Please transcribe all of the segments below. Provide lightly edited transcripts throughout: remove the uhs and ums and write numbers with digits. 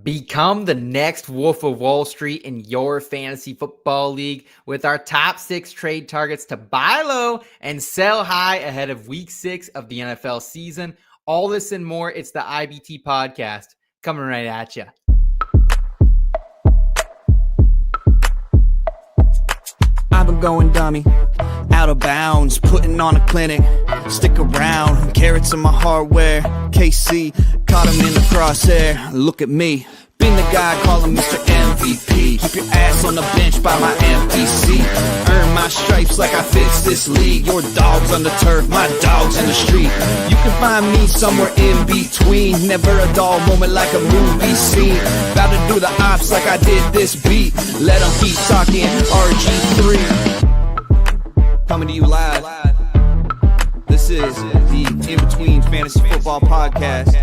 Become the next Wolf of Wall Street in your fantasy football league with our top 6 trade targets to buy low and sell high ahead of week 6 of the NFL season. All this and more. It's the IBT podcast coming right at you. I've been going dummy, out of bounds, putting on a clinic. Stick around, carrots in my hardware. KC, caught him in the crosshair. Look at me, been the guy calling Mr. MVP. Keep your ass on the bench by my MPC. Earn my stripes like I fix this league. Your dog's on the turf, my dog's in the street. You can find me somewhere in between. Never a dull moment like a movie scene. About to do the ops like I did this beat. Let them keep talking RG3. Coming to you live. This is the In Between Fantasy Football Podcast.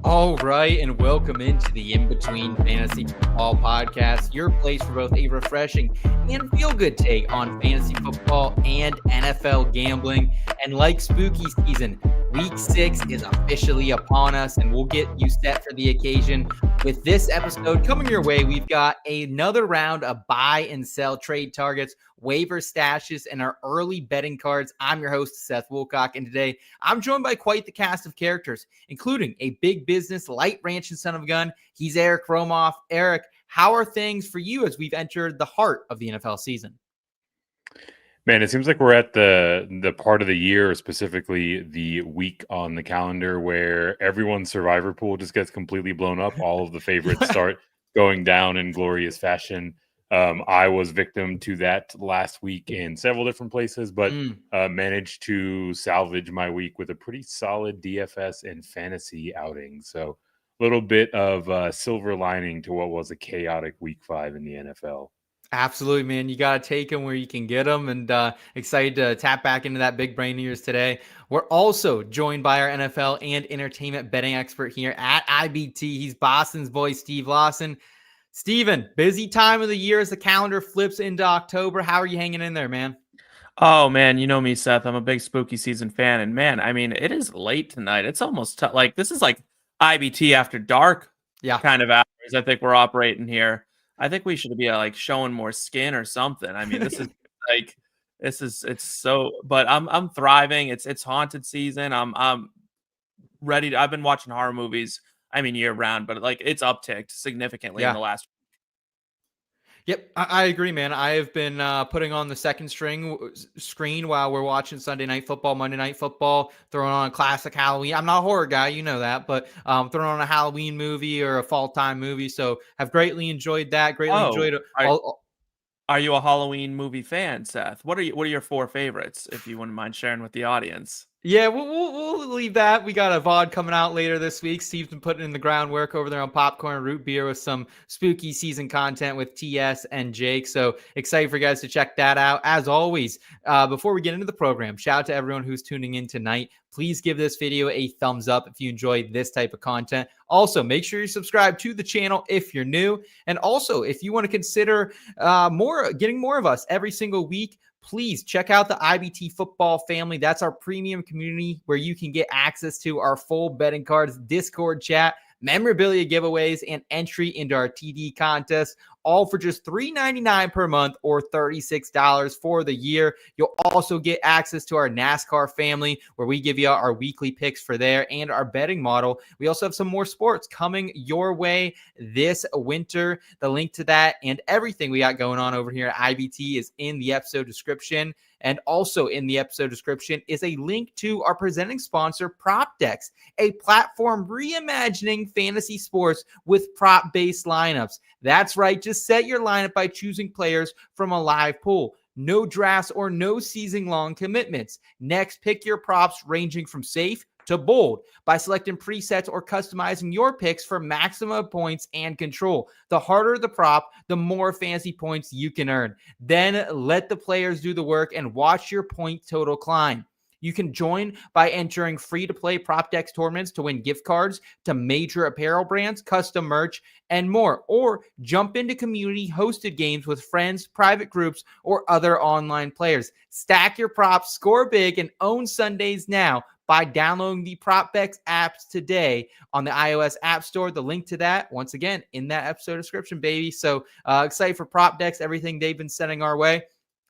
All right, and welcome into the In Between Fantasy Football Podcast, your place for both a refreshing and feel-good take on fantasy football and NFL gambling. And like spooky season, Week 6 is officially upon us, and we'll get you set for the occasion. With this episode coming your way, we've got another round of buy and sell trade targets, waiver stashes, and our early betting cards. I'm your host, Seth Woolcock, and today I'm joined by quite the cast of characters, including a big business, light ranch and son of a gun. He's Eric Romoff. Eric, how are things for you as we've entered the heart of the NFL season? Man, it seems like we're at the part of the year, specifically the week on the calendar, where everyone's survivor pool just gets completely blown up. All of the favorites start going down in glorious fashion. I was victim to that last week in several different places, but managed to salvage my week with a pretty solid DFS and fantasy outing. So a little bit of silver lining to what was a chaotic week 5 in the NFL. Absolutely, man. You got to take them where you can get them, and excited to tap back into that big brain of yours today. We're also joined by our NFL and entertainment betting expert here at IBT. He's Boston's boy, Steve Lawson. Steven, busy time of the year as the calendar flips into October. How are you hanging in there, man? Oh, man, you know me, Seth. I'm a big spooky season fan, and man, I mean, it is late tonight. It's almost like this is like IBT after dark kind of hours. I think we're operating here. I think we should be like showing more skin or something. I mean, this is it's so, but I'm thriving. It's haunted season. I'm ready to, I've been watching horror movies, I mean, year round, but like it's upticked significantly in the last. Yep, I agree, man. I have been putting on the second screen while we're watching Sunday Night Football, Monday Night Football, throwing on a classic Halloween. I'm not a horror guy, you know that, but throwing on a Halloween movie or a fall time movie. So have greatly enjoyed that. Enjoyed Are you a Halloween movie fan, Seth? What are your 4 favorites, if you wouldn't mind sharing with the audience? Yeah, we'll leave that. We got a VOD coming out later this week. Steve's been putting in the groundwork over there on Popcorn and Root Beer with some spooky season content with TS and Jake. So excited for you guys to check that out. As always, before we get into the program, shout out to everyone who's tuning in tonight. Please give this video a thumbs up if you enjoy this type of content. Also, make sure you subscribe to the channel if you're new. And also, if you want to consider getting more of us every single week, please check out the IBT Football family. That's our premium community where you can get access to our full betting cards, Discord chat, memorabilia giveaways, and entry into our TD contest, all for just $3.99 per month or $36 for the year. You'll also get access to our NASCAR family where we give you our weekly picks for there and our betting model. We also have some more sports coming your way this winter. The link to that and everything we got going on over here at IBT is in the episode description. And also in the episode description is a link to our presenting sponsor, PropDecks, a platform reimagining fantasy sports with prop-based lineups. That's right. Just set your lineup by choosing players from a live pool. No drafts or no season-long commitments. Next, pick your props ranging from safe to bold by selecting presets or customizing your picks for maximum points and control. The harder the prop, the more fantasy points you can earn. Then let the players do the work and watch your point total climb. You can join by entering free-to-play PropDecks tournaments to win gift cards to major apparel brands, custom merch, and more. Or jump into community-hosted games with friends, private groups, or other online players. Stack your props, score big, and own Sundays now by downloading the PropDecks apps today on the iOS App Store. The link to that, once again, in that episode description, baby. So excited for PropDecks, everything they've been sending our way.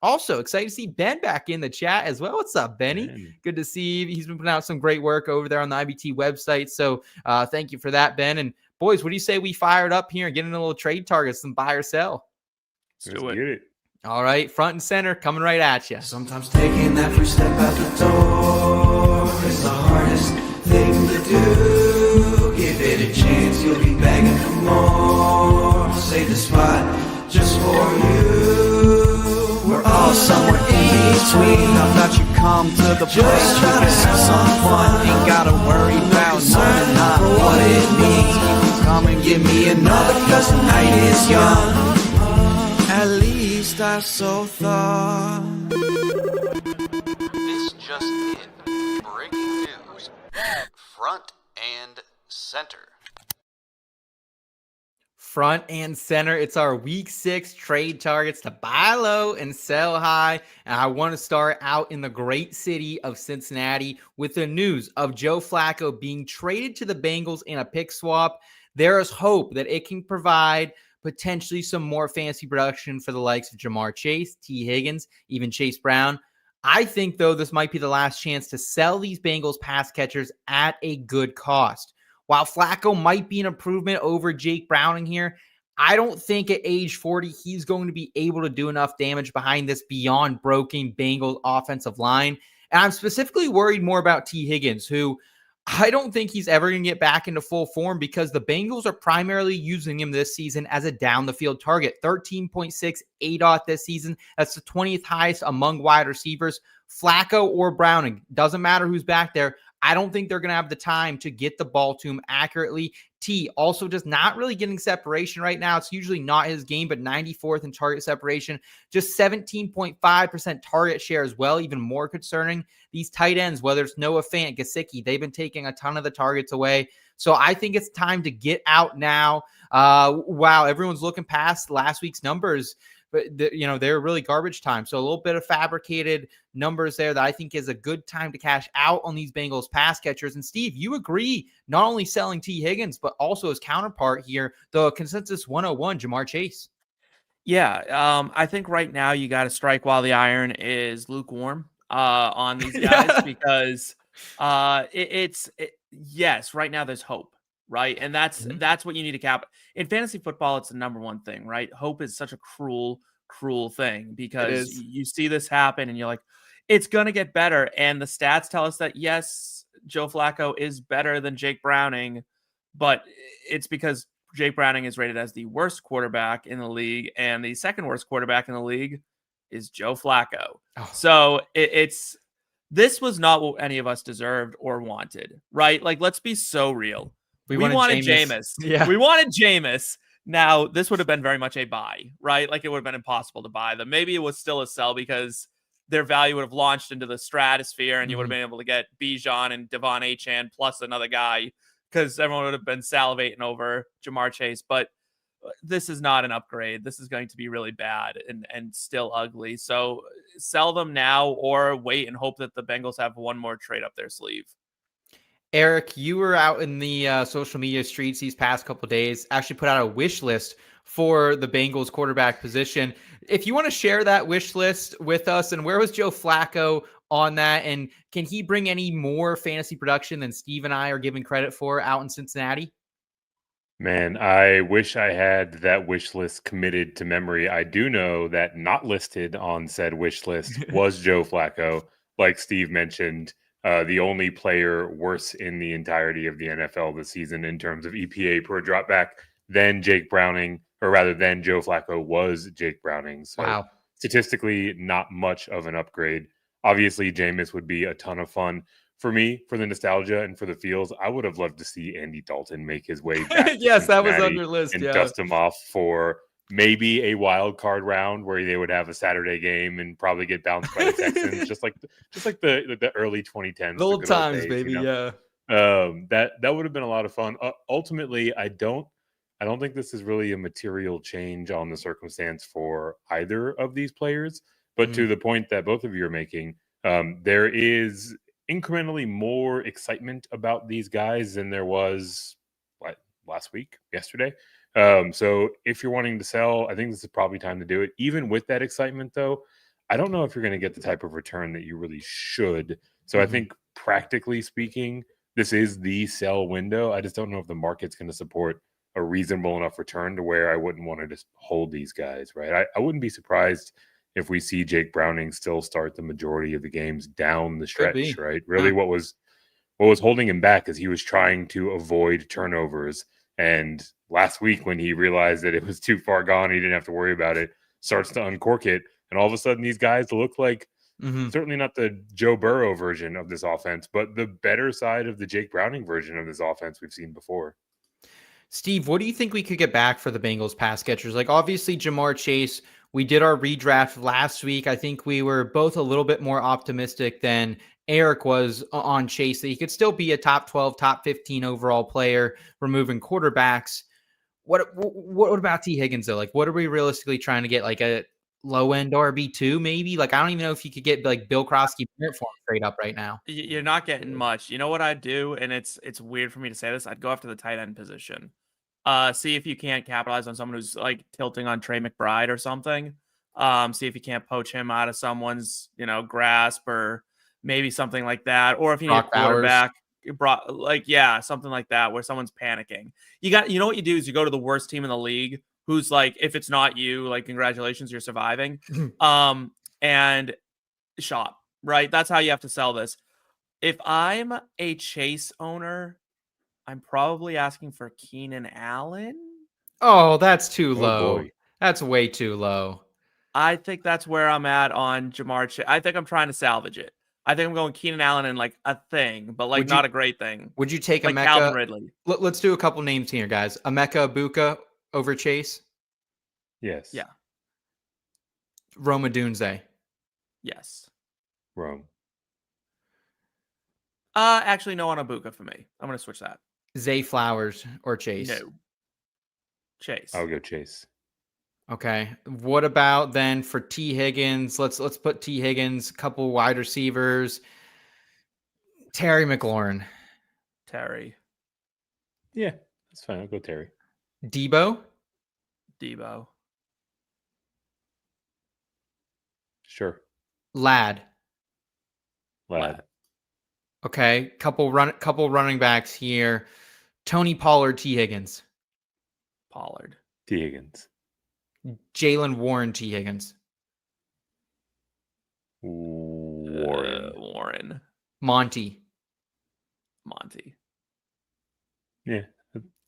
Also, excited to see Ben back in the chat as well. What's up, Benny? Man. Good to see you. He's been putting out some great work over there on the IBT website. So thank you for that, Ben. And boys, what do you say we fire it up here and get into a little trade targets and buy or sell? Let's get it. All right, front and center, coming right at you. Sometimes taking that first step out the door is the hardest thing to do. Give it a chance, you'll be begging for more. Save the spot just for you. We're all somewhere in between. I thought you'd come to the place you can have some fun. Ain't gotta worry about knowing not what it means. You can come and give me another, cause the night is young. At least I so thought. This just in. Breaking news. Front and center. Front and center. It's our week 6 trade targets to buy low and sell high. And I want to start out in the great city of Cincinnati with the news of Joe Flacco being traded to the Bengals in a pick swap. There is hope that it can provide potentially some more fantasy production for the likes of Jamar Chase, T. Higgins, even Chase Brown. I think, though, this might be the last chance to sell these Bengals pass catchers at a good cost. While Flacco might be an improvement over Jake Browning here, I don't think at age 40 he's going to be able to do enough damage behind this beyond broken Bengals offensive line. And I'm specifically worried more about T. Higgins, who I don't think he's ever going to get back into full form because the Bengals are primarily using him this season as a down-the-field target. 13.6 ADOT this season. That's the 20th highest among wide receivers. Flacco or Browning, doesn't matter who's back there. I don't think they're going to have the time to get the ball to him accurately. T also just not really getting separation right now. It's usually not his game, but 94th in target separation. Just 17.5% target share as well, even more concerning. These tight ends, whether it's Noah Fant, Gesicki, they've been taking a ton of the targets away. So I think it's time to get out now. Wow, everyone's looking past last week's numbers. But they're really garbage time. So a little bit of fabricated numbers there that I think is a good time to cash out on these Bengals pass catchers. And Steve, you agree not only selling T. Higgins, but also his counterpart here, the consensus 101, Jamar Chase. Yeah, I think right now you got to strike while the iron is lukewarm on these guys because yes, right now there's hope, right? And that's what you need to cap. In fantasy football, it's the number one thing, right? Hope is such a cruel thing because you see this happen and you're like, it's going to get better. And the stats tell us that, yes, Joe Flacco is better than Jake Browning, but it's because Jake Browning is rated as the worst quarterback in the league and the second worst quarterback in the league is Joe Flacco. Oh. So this was not what any of us deserved or wanted, right? Like, let's be so real. We wanted Jameis. Yeah. We wanted Jameis. Now, this would have been very much a buy, right? Like, it would have been impossible to buy them. Maybe it was still a sell because their value would have launched into the stratosphere and you would have been able to get Bijan and Devon Achane plus another guy because everyone would have been salivating over Jamar Chase. But this is not an upgrade. This is going to be really bad and still ugly. So sell them now or wait and hope that the Bengals have one more trade up their sleeve. Eric, you were out in the social media streets these past couple of days, actually put out a wish list for the Bengals quarterback position. If you want to share that wish list with us, and where was Joe Flacco on that? And can he bring any more fantasy production than Steve and I are giving credit for out in Cincinnati? Man, I wish I had that wish list committed to memory. I do know that not listed on said wish list was Joe Flacco, like Steve mentioned. The only player worse in the entirety of the NFL this season in terms of EPA per dropback than Jake Browning, or rather than Joe Flacco was Jake Browning. So wow. Statistically, not much of an upgrade. Obviously, Jameis would be a ton of fun for me, for the nostalgia and for the feels. I would have loved to see Andy Dalton make his way back. Yes, that was on your list. And dust him off for maybe a wild card round where they would have a Saturday game and probably get bounced by the Texans, just like the early 2010s, the old times, days, baby. Yeah, that would have been a lot of fun. Ultimately, I don't think this is really a material change on the circumstance for either of these players. But to the point that both of you are making, there is incrementally more excitement about these guys than there was yesterday. So if you're wanting to sell, I think this is probably time to do it. Even with that excitement, though, I don't know if you're going to get the type of return that you really should. So I think practically speaking, this is the sell window. I just don't know if the market's going to support a reasonable enough return to where I wouldn't want to just hold these guys, right? I wouldn't be surprised if we see Jake Browning still start the majority of the games down the stretch, right? Really, what was holding him back is he was trying to avoid turnovers. And last week, when he realized that it was too far gone, he didn't have to worry about it, starts to uncork it. And all of a sudden, these guys look like certainly not the Joe Burrow version of this offense, but the better side of the Jake Browning version of this offense we've seen before. Steve, what do you think we could get back for the Bengals pass catchers? Like, obviously, Jamar Chase, we did our redraft last week. I think we were both a little bit more optimistic than Eric was on Chase, that he could still be a top 12, top 15 overall player, removing quarterbacks. What about T. Higgins, though? Like, what are we realistically trying to get? Like a low-end RB2, maybe? Like, I don't even know if you could get, like, Bill Krosky for him straight up right now. You're not getting much. You know what I'd do? And it's weird for me to say this. I'd go after the tight end position. See if you can't capitalize on someone who's like tilting on Trey McBride or something. See if you can't poach him out of someone's, grasp or maybe something like that. Or if you need a quarterback, something like that where someone's panicking. You know what you do is you go to the worst team in the league who's like, if it's not you, like, congratulations, you're surviving. And shop, right? That's how you have to sell this. If I'm a Chase owner, I'm probably asking for Keenan Allen. Oh, that's too low. Boy. That's way too low. I think that's where I'm at on Jamar Chase. I think I'm trying to salvage it. I think I'm going Keenan Allen in like a thing, but like not a great thing. Would you take like Emeka? Calvin Ridley? Let's do a couple names here, guys. Emeka Buka over Chase? Yes. Yeah. Rome Odunze? Yes. Rome. Actually, no on Abuka for me. I'm going to switch that. Zay Flowers or Chase? No. Chase. I'll go Chase. Okay. What about then for T. Higgins? Let's put T. Higgins, couple wide receivers. Terry McLaurin. Terry. Yeah, that's fine. I'll go Terry. Debo. Sure. Lad. Okay. Couple running backs here. Tony Pollard, T. Higgins. T. Higgins. Jalen Warren, T. Higgins. Warren. Monty. Yeah,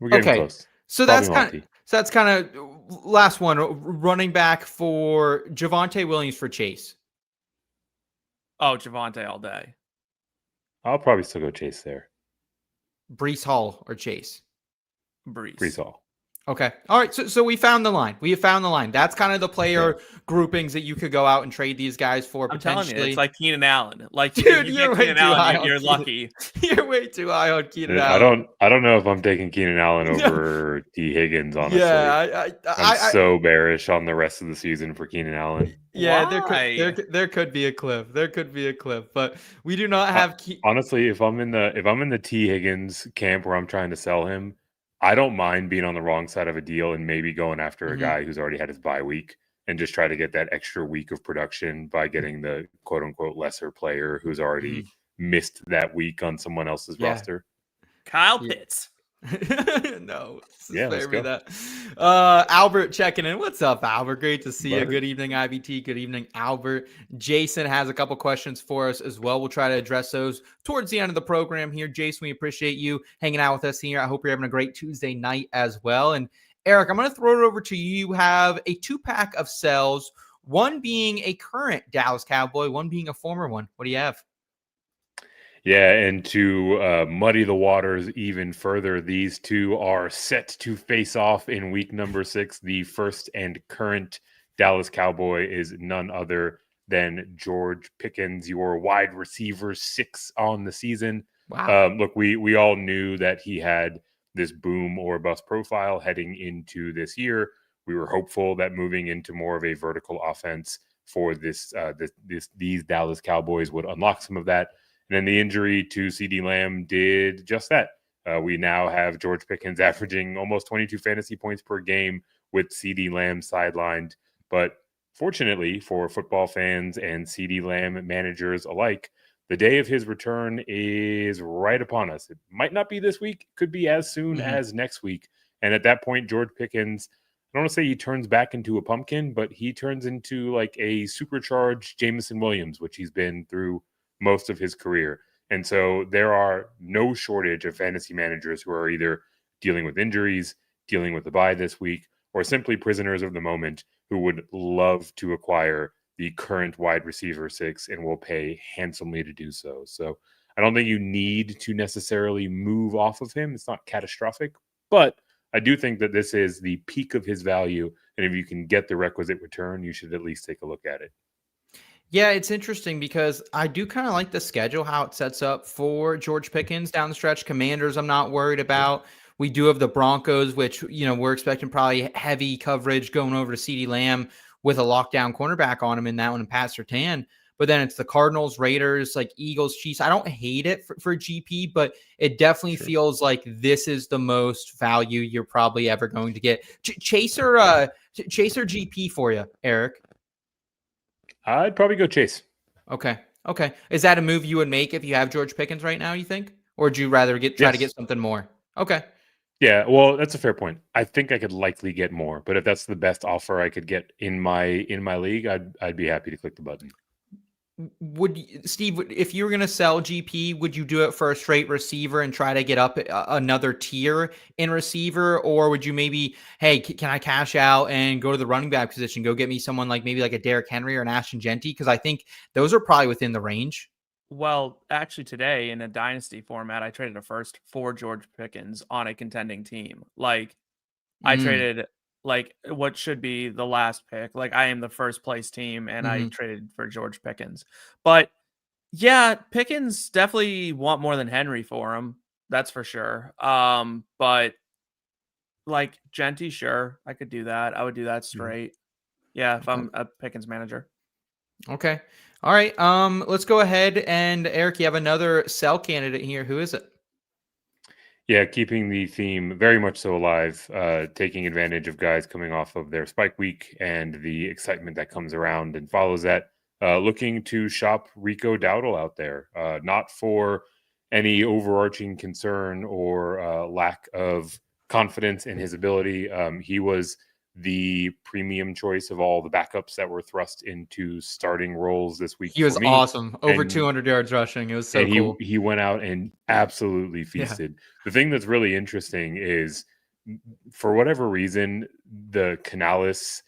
we're getting close. So that's kind of last one. Running back for Javonte Williams for Chase. Oh, Javonte all day. I'll probably still go Chase there. Breece Hall or Chase? Breece Hall. Okay. All right. So we found the line. That's kind of the player groupings that you could go out and trade these guys for. I'm potentially. telling you, it's like Keenan Allen. Like, dude, you're way too high. You're lucky. You're way too high on Keenan Allen. I don't know if I'm taking Keenan Allen over T. Higgins. Honestly, yeah, I'm so bearish on the rest of the season for Keenan Allen. Yeah, there could be a cliff. But we do not have. Honestly, if I'm in the T. Higgins camp where I'm trying to sell him, I don't mind being on the wrong side of a deal and maybe going after a guy who's already had his bye week and just try to get that extra week of production by getting the quote unquote lesser player who's already missed that week on someone else's roster. Kyle Pitts. No. Yeah, let's go. That. Albert checking in. What's up, Albert? Great to see you. Good evening, IBT. Good evening, Albert. Jason has a couple questions for us as well. We'll try to address those towards the end of the program here. Jason, we appreciate you hanging out with us here. I hope you're having a great Tuesday night as well. And Eric, I'm going to throw it over to you. You have a 2-pack of sells, one being a current Dallas Cowboy, one being a former one. What do you have? Yeah, and to muddy the waters even further, these two are set to face off in week number 6. The first and current Dallas Cowboy is none other than George Pickens, your wide receiver 6 on the season. Wow. Look, we all knew that he had this boom or bust profile heading into this year. We were hopeful that moving into more of a vertical offense for these Dallas Cowboys would unlock some of that. And then the injury to CeeDee Lamb did just that. We now have George Pickens averaging almost 22 fantasy points per game with CeeDee Lamb sidelined. But fortunately for football fans and CeeDee Lamb managers alike, the day of his return is right upon us. It might not be this week, could be as soon as next week. And at that point, George Pickens, I don't want to say he turns back into a pumpkin, but he turns into like a supercharged Jameson Williams, which he's been through most of his career. And so there are no shortage of fantasy managers who are either dealing with injuries, dealing with the bye this week, or simply prisoners of the moment who would love to acquire the current wide receiver 6 and will pay handsomely to do so. So I don't think you need to necessarily move off of him. It's not catastrophic, but I do think that this is the peak of his value. And if you can get the requisite return, you should at least take a look at it. Yeah, it's interesting because I do kind of like the schedule, how it sets up for George Pickens down the stretch. Commanders, I'm not worried about. We do have the Broncos, which, we're expecting probably heavy coverage going over to CeeDee Lamb with a lockdown cornerback on him in that one, and Pat Surtain. But then it's the Cardinals, Raiders, like Eagles, Chiefs. I don't hate it for GP, but it definitely feels like this is the most value you're probably ever going to get. Chaser GP for you, Eric. I'd probably go Chase. Okay. Is that a move you would make if you have George Pickens right now, you think? Or would you rather try to get something more? Okay. Yeah, well, that's a fair point. I think I could likely get more, but if that's the best offer I could get in my league, I'd be happy to click the button. Steve, if you were going to sell GP, would you do it for a straight receiver and try to get up another tier in receiver? Or would you maybe, hey, can I cash out and go to the running back position? Go get me someone maybe like a Derrick Henry or an Ashton Genty? Because I think those are probably within the range. Well, actually today in a dynasty format, I traded a first for George Pickens on a contending team. I traded what should be the last pick. I am the first place team and I traded for George Pickens. But yeah, Pickens definitely want more than Henry for him. That's for sure. But Genty, sure, I could do that. I would do that straight. Yeah, if I'm a Pickens manager. Okay. All right. Let's go ahead and Eric, you have another sell candidate here. Who is it? Yeah, keeping the theme very much so alive, taking advantage of guys coming off of their spike week and the excitement that comes around and follows that. Looking to shop Rico Dowdle out there, not for any overarching concern or lack of confidence in his ability. He was the premium choice of all the backups that were thrust into starting roles this week. He was awesome. Over 200 yards rushing. It was so cool. He went out and absolutely feasted. Yeah. The thing that's really interesting is, for whatever reason, the Canales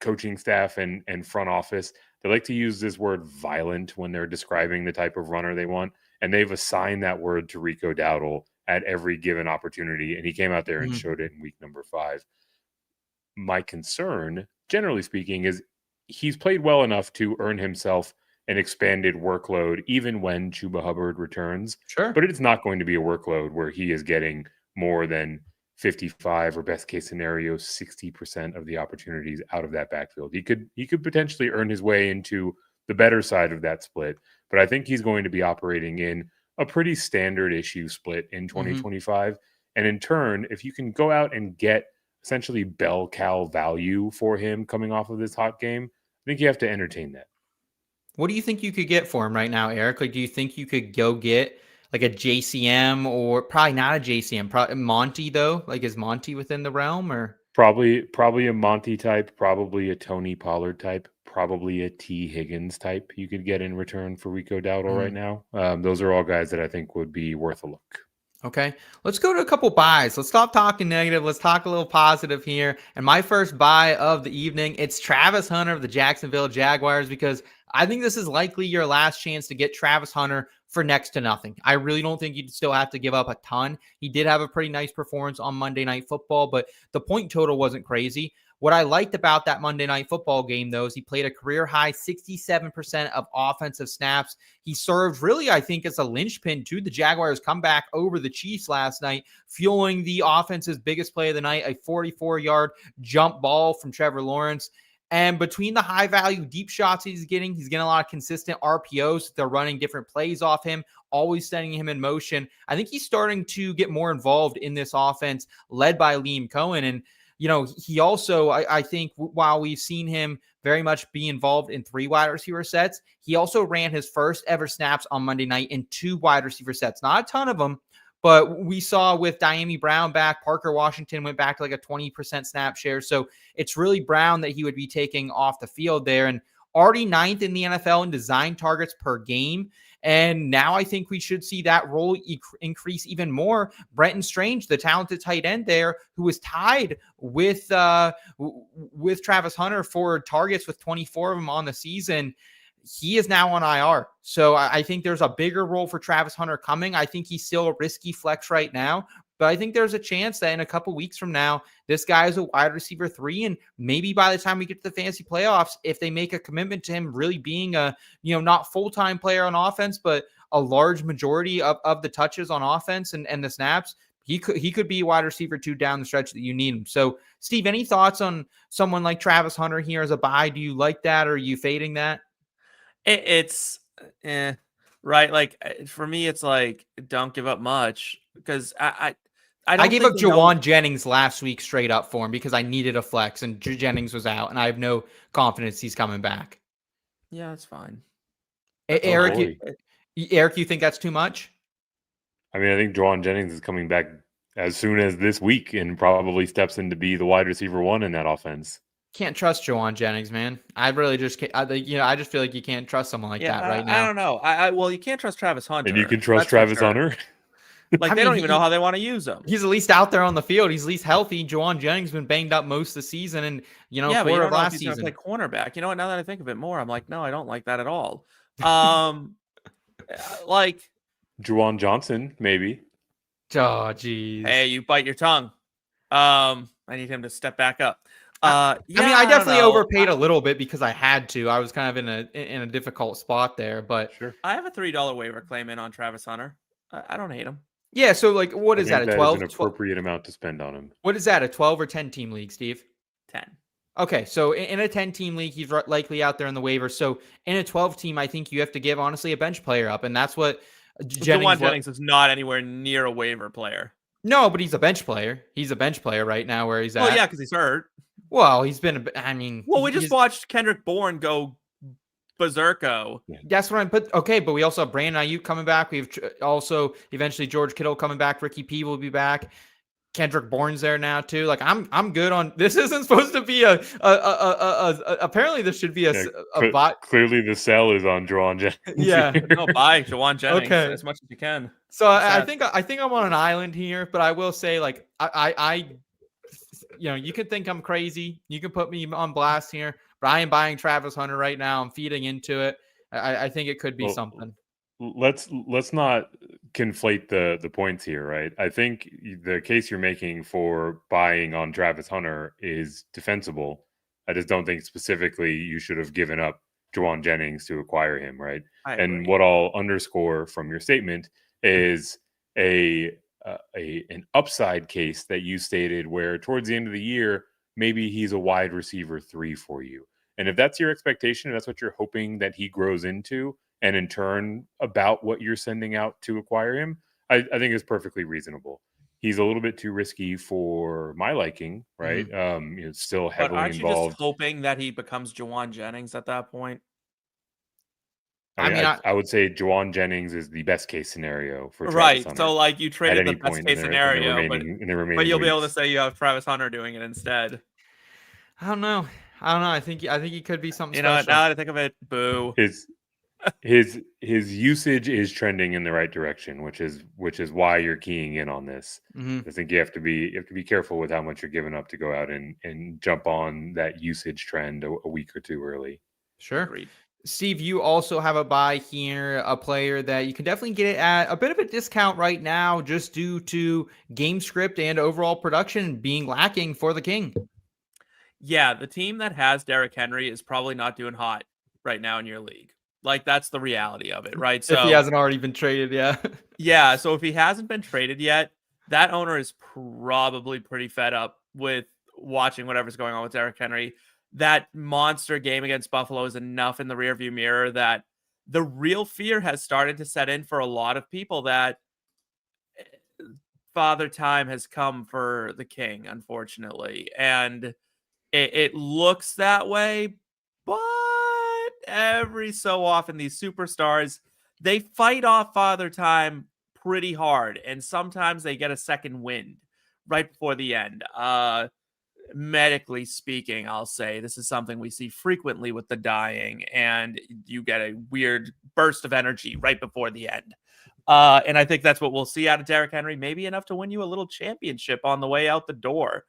coaching staff and front office, they like to use this word violent when they're describing the type of runner they want. And they've assigned that word to Rico Dowdle at every given opportunity. And he came out there and showed it in week number 5. My concern, generally speaking, is he's played well enough to earn himself an expanded workload, even when Chuba Hubbard returns. Sure. But it's not going to be a workload where he is getting more than 55 or best case scenario, 60% of the opportunities out of that backfield. He could potentially earn his way into the better side of that split. But I think he's going to be operating in a pretty standard issue split in 2025. And in turn, if you can go out and get essentially bell cow value for him coming off of this hot game, I think you have to entertain that. What do you think you could get for him right now, Eric? Do you think you could go get a JCM, or probably not a JCM, probably Monty though? Is Monty within the realm, or probably a Monty type, probably a Tony Pollard type, probably a T Higgins type you could get in return for Rico Dowdle right now. Those are all guys that I think would be worth a look. Okay, let's go to a couple buys. Let's stop talking negative. Let's talk a little positive here. And my first buy of the evening, it's Travis Hunter of the Jacksonville Jaguars, because I think this is likely your last chance to get Travis Hunter for next to nothing. I really don't think you'd still have to give up a ton. He did have a pretty nice performance on Monday Night Football, but the point total wasn't crazy. What I liked about that Monday Night Football game, though, is he played a career-high 67% of offensive snaps. He served really, I think, as a linchpin to the Jaguars' comeback over the Chiefs last night, fueling the offense's biggest play of the night, a 44-yard jump ball from Trevor Lawrence. And between the high value deep shots he's getting a lot of consistent RPOs. They're running different plays off him, always sending him in motion. I think he's starting to get more involved in this offense led by Liam Cohen. And, he also, I think while we've seen him very much be involved in 3 wide receiver sets, he also ran his first ever snaps on Monday night in 2 wide receiver sets. Not a ton of them, but we saw with Diami Brown back, Parker Washington went back to like a 20% snap share. So it's really Brown that he would be taking off the field there. And already 9th in the NFL in design targets per game. And now I think we should see that role increase even more. Brenton Strange, the talented tight end there, who was tied with Travis Hunter for targets with 24 of them on the season, he is now on IR. So I think there's a bigger role for Travis Hunter coming. I think he's still a risky flex right now, but I think there's a chance that in a couple weeks from now, this guy is a wide receiver 3. And maybe by the time we get to the fantasy playoffs, if they make a commitment to him really being a, not full-time player on offense, but a large majority of the touches on offense and the snaps, he could be wide receiver 2 down the stretch that you need him. So Steve, any thoughts on someone like Travis Hunter here as a buy? Do you like that? Or are you fading that? It's right. Like for me, it's like don't give up much because I gave up Jawan Jennings last week straight up for him because I needed a flex and Jennings was out and I have no confidence he's coming back. Yeah, that's fine. Eric, you think that's too much? I mean, I think Jawan Jennings is coming back as soon as this week and probably steps in to be the wide receiver 1 in that offense. Can't trust Jawan Jennings, man. I really just can't. I just feel like you can't trust someone like that right now. I don't know. Well, you can't trust Travis Hunter. And you can trust Travis Hunter. Like they don't even know how they want to use him. He's at least out there on the field. He's at least healthy. Jawan Jennings been banged up most of the season, and but you don't know if he's going to play cornerback. You know what? Now that I think of it more, I'm like, no, I don't like that at all. Like Juwan Johnson, maybe. Oh, geez. Hey, you bite your tongue. I need him to step back up. I definitely overpaid a little bit because I had to. I was kind of in a difficult spot there, but sure. I have a $3 waiver claim in on Travis Hunter. I don't hate him. Yeah, so like, what is that? A 12? An appropriate amount to spend on him. What is that? A 12 or 10 team league, Steve? 10. Okay, so in a 10 team league, he's likely out there in the waiver. So in a 12 team, I think you have to give honestly a bench player up, and that's what Jennings is not anywhere near a waiver player. No, but he's a bench player. He's a bench player right now where he's at. Oh yeah, because he's hurt. Well, he's been. We just watched Kendrick Bourne go berserko. That's what I'm put. Okay, but we also have Brandon Ayuk coming back. We've also eventually George Kittle coming back. Ricky P will be back. Kendrick Bourne's there now too. Like I'm good on. This isn't supposed to be a apparently this should be a bot. Clearly the sell is on Jawan Jennings. Yeah, no, buy Jawan Jennings as much as you can. So I think I'm on an island here, but I will say like I you can think I'm crazy. You can put me on blast here, but I am buying Travis Hunter right now. I'm feeding into it. I think it could be something. Let's not conflate the points here, right? I think the case you're making for buying on Travis Hunter is defensible. I just don't think specifically you should have given up Jawan Jennings to acquire him, right? And what I'll underscore from your statement is an upside case that you stated where towards the end of the year, maybe he's a wide receiver 3 for you. And if that's your expectation, that's what you're hoping that he grows into, and in turn about what you're sending out to acquire him, I think is perfectly reasonable. He's a little bit too risky for my liking, right? Still heavily aren't involved. You just hoping that he becomes Jawan Jennings at that point? I would say Jawan Jennings is the best case scenario for Travis right. Hunter so like you traded the best case scenario, but you'll be able to say you have Travis Hunter doing it instead. I don't know. I think he could be something. You know, now that I think of it, boo. His usage is trending in the right direction, which is why you're keying in on this. I think you have to be careful with how much you're giving up to go out and jump on that usage trend a week or two early. Sure. Agreed. Steve, you also have a buy here, a player that you can definitely get it at a bit of a discount right now, just due to game script and overall production being lacking for the King. Yeah, the team that has Derrick Henry is probably not doing hot right now in your league. Like, that's the reality of it, right? So if he hasn't already been traded, yeah. Yeah, so if he hasn't been traded yet, that owner is probably pretty fed up with watching whatever's going on with Derrick Henry. that monster game against Buffalo is enough in the rearview mirror that the real fear has started to set in for a lot of people that Father Time has come for the King, unfortunately. And it looks that way, but every so often these superstars, they fight off Father Time pretty hard, and sometimes they get a second wind right before the end. Medically speaking, I'll say this is something we see frequently with the dying, and you get a weird burst of energy right before the end. And I think that's what we'll see out of Derrick Henry, maybe enough to win you a little championship on the way out the door.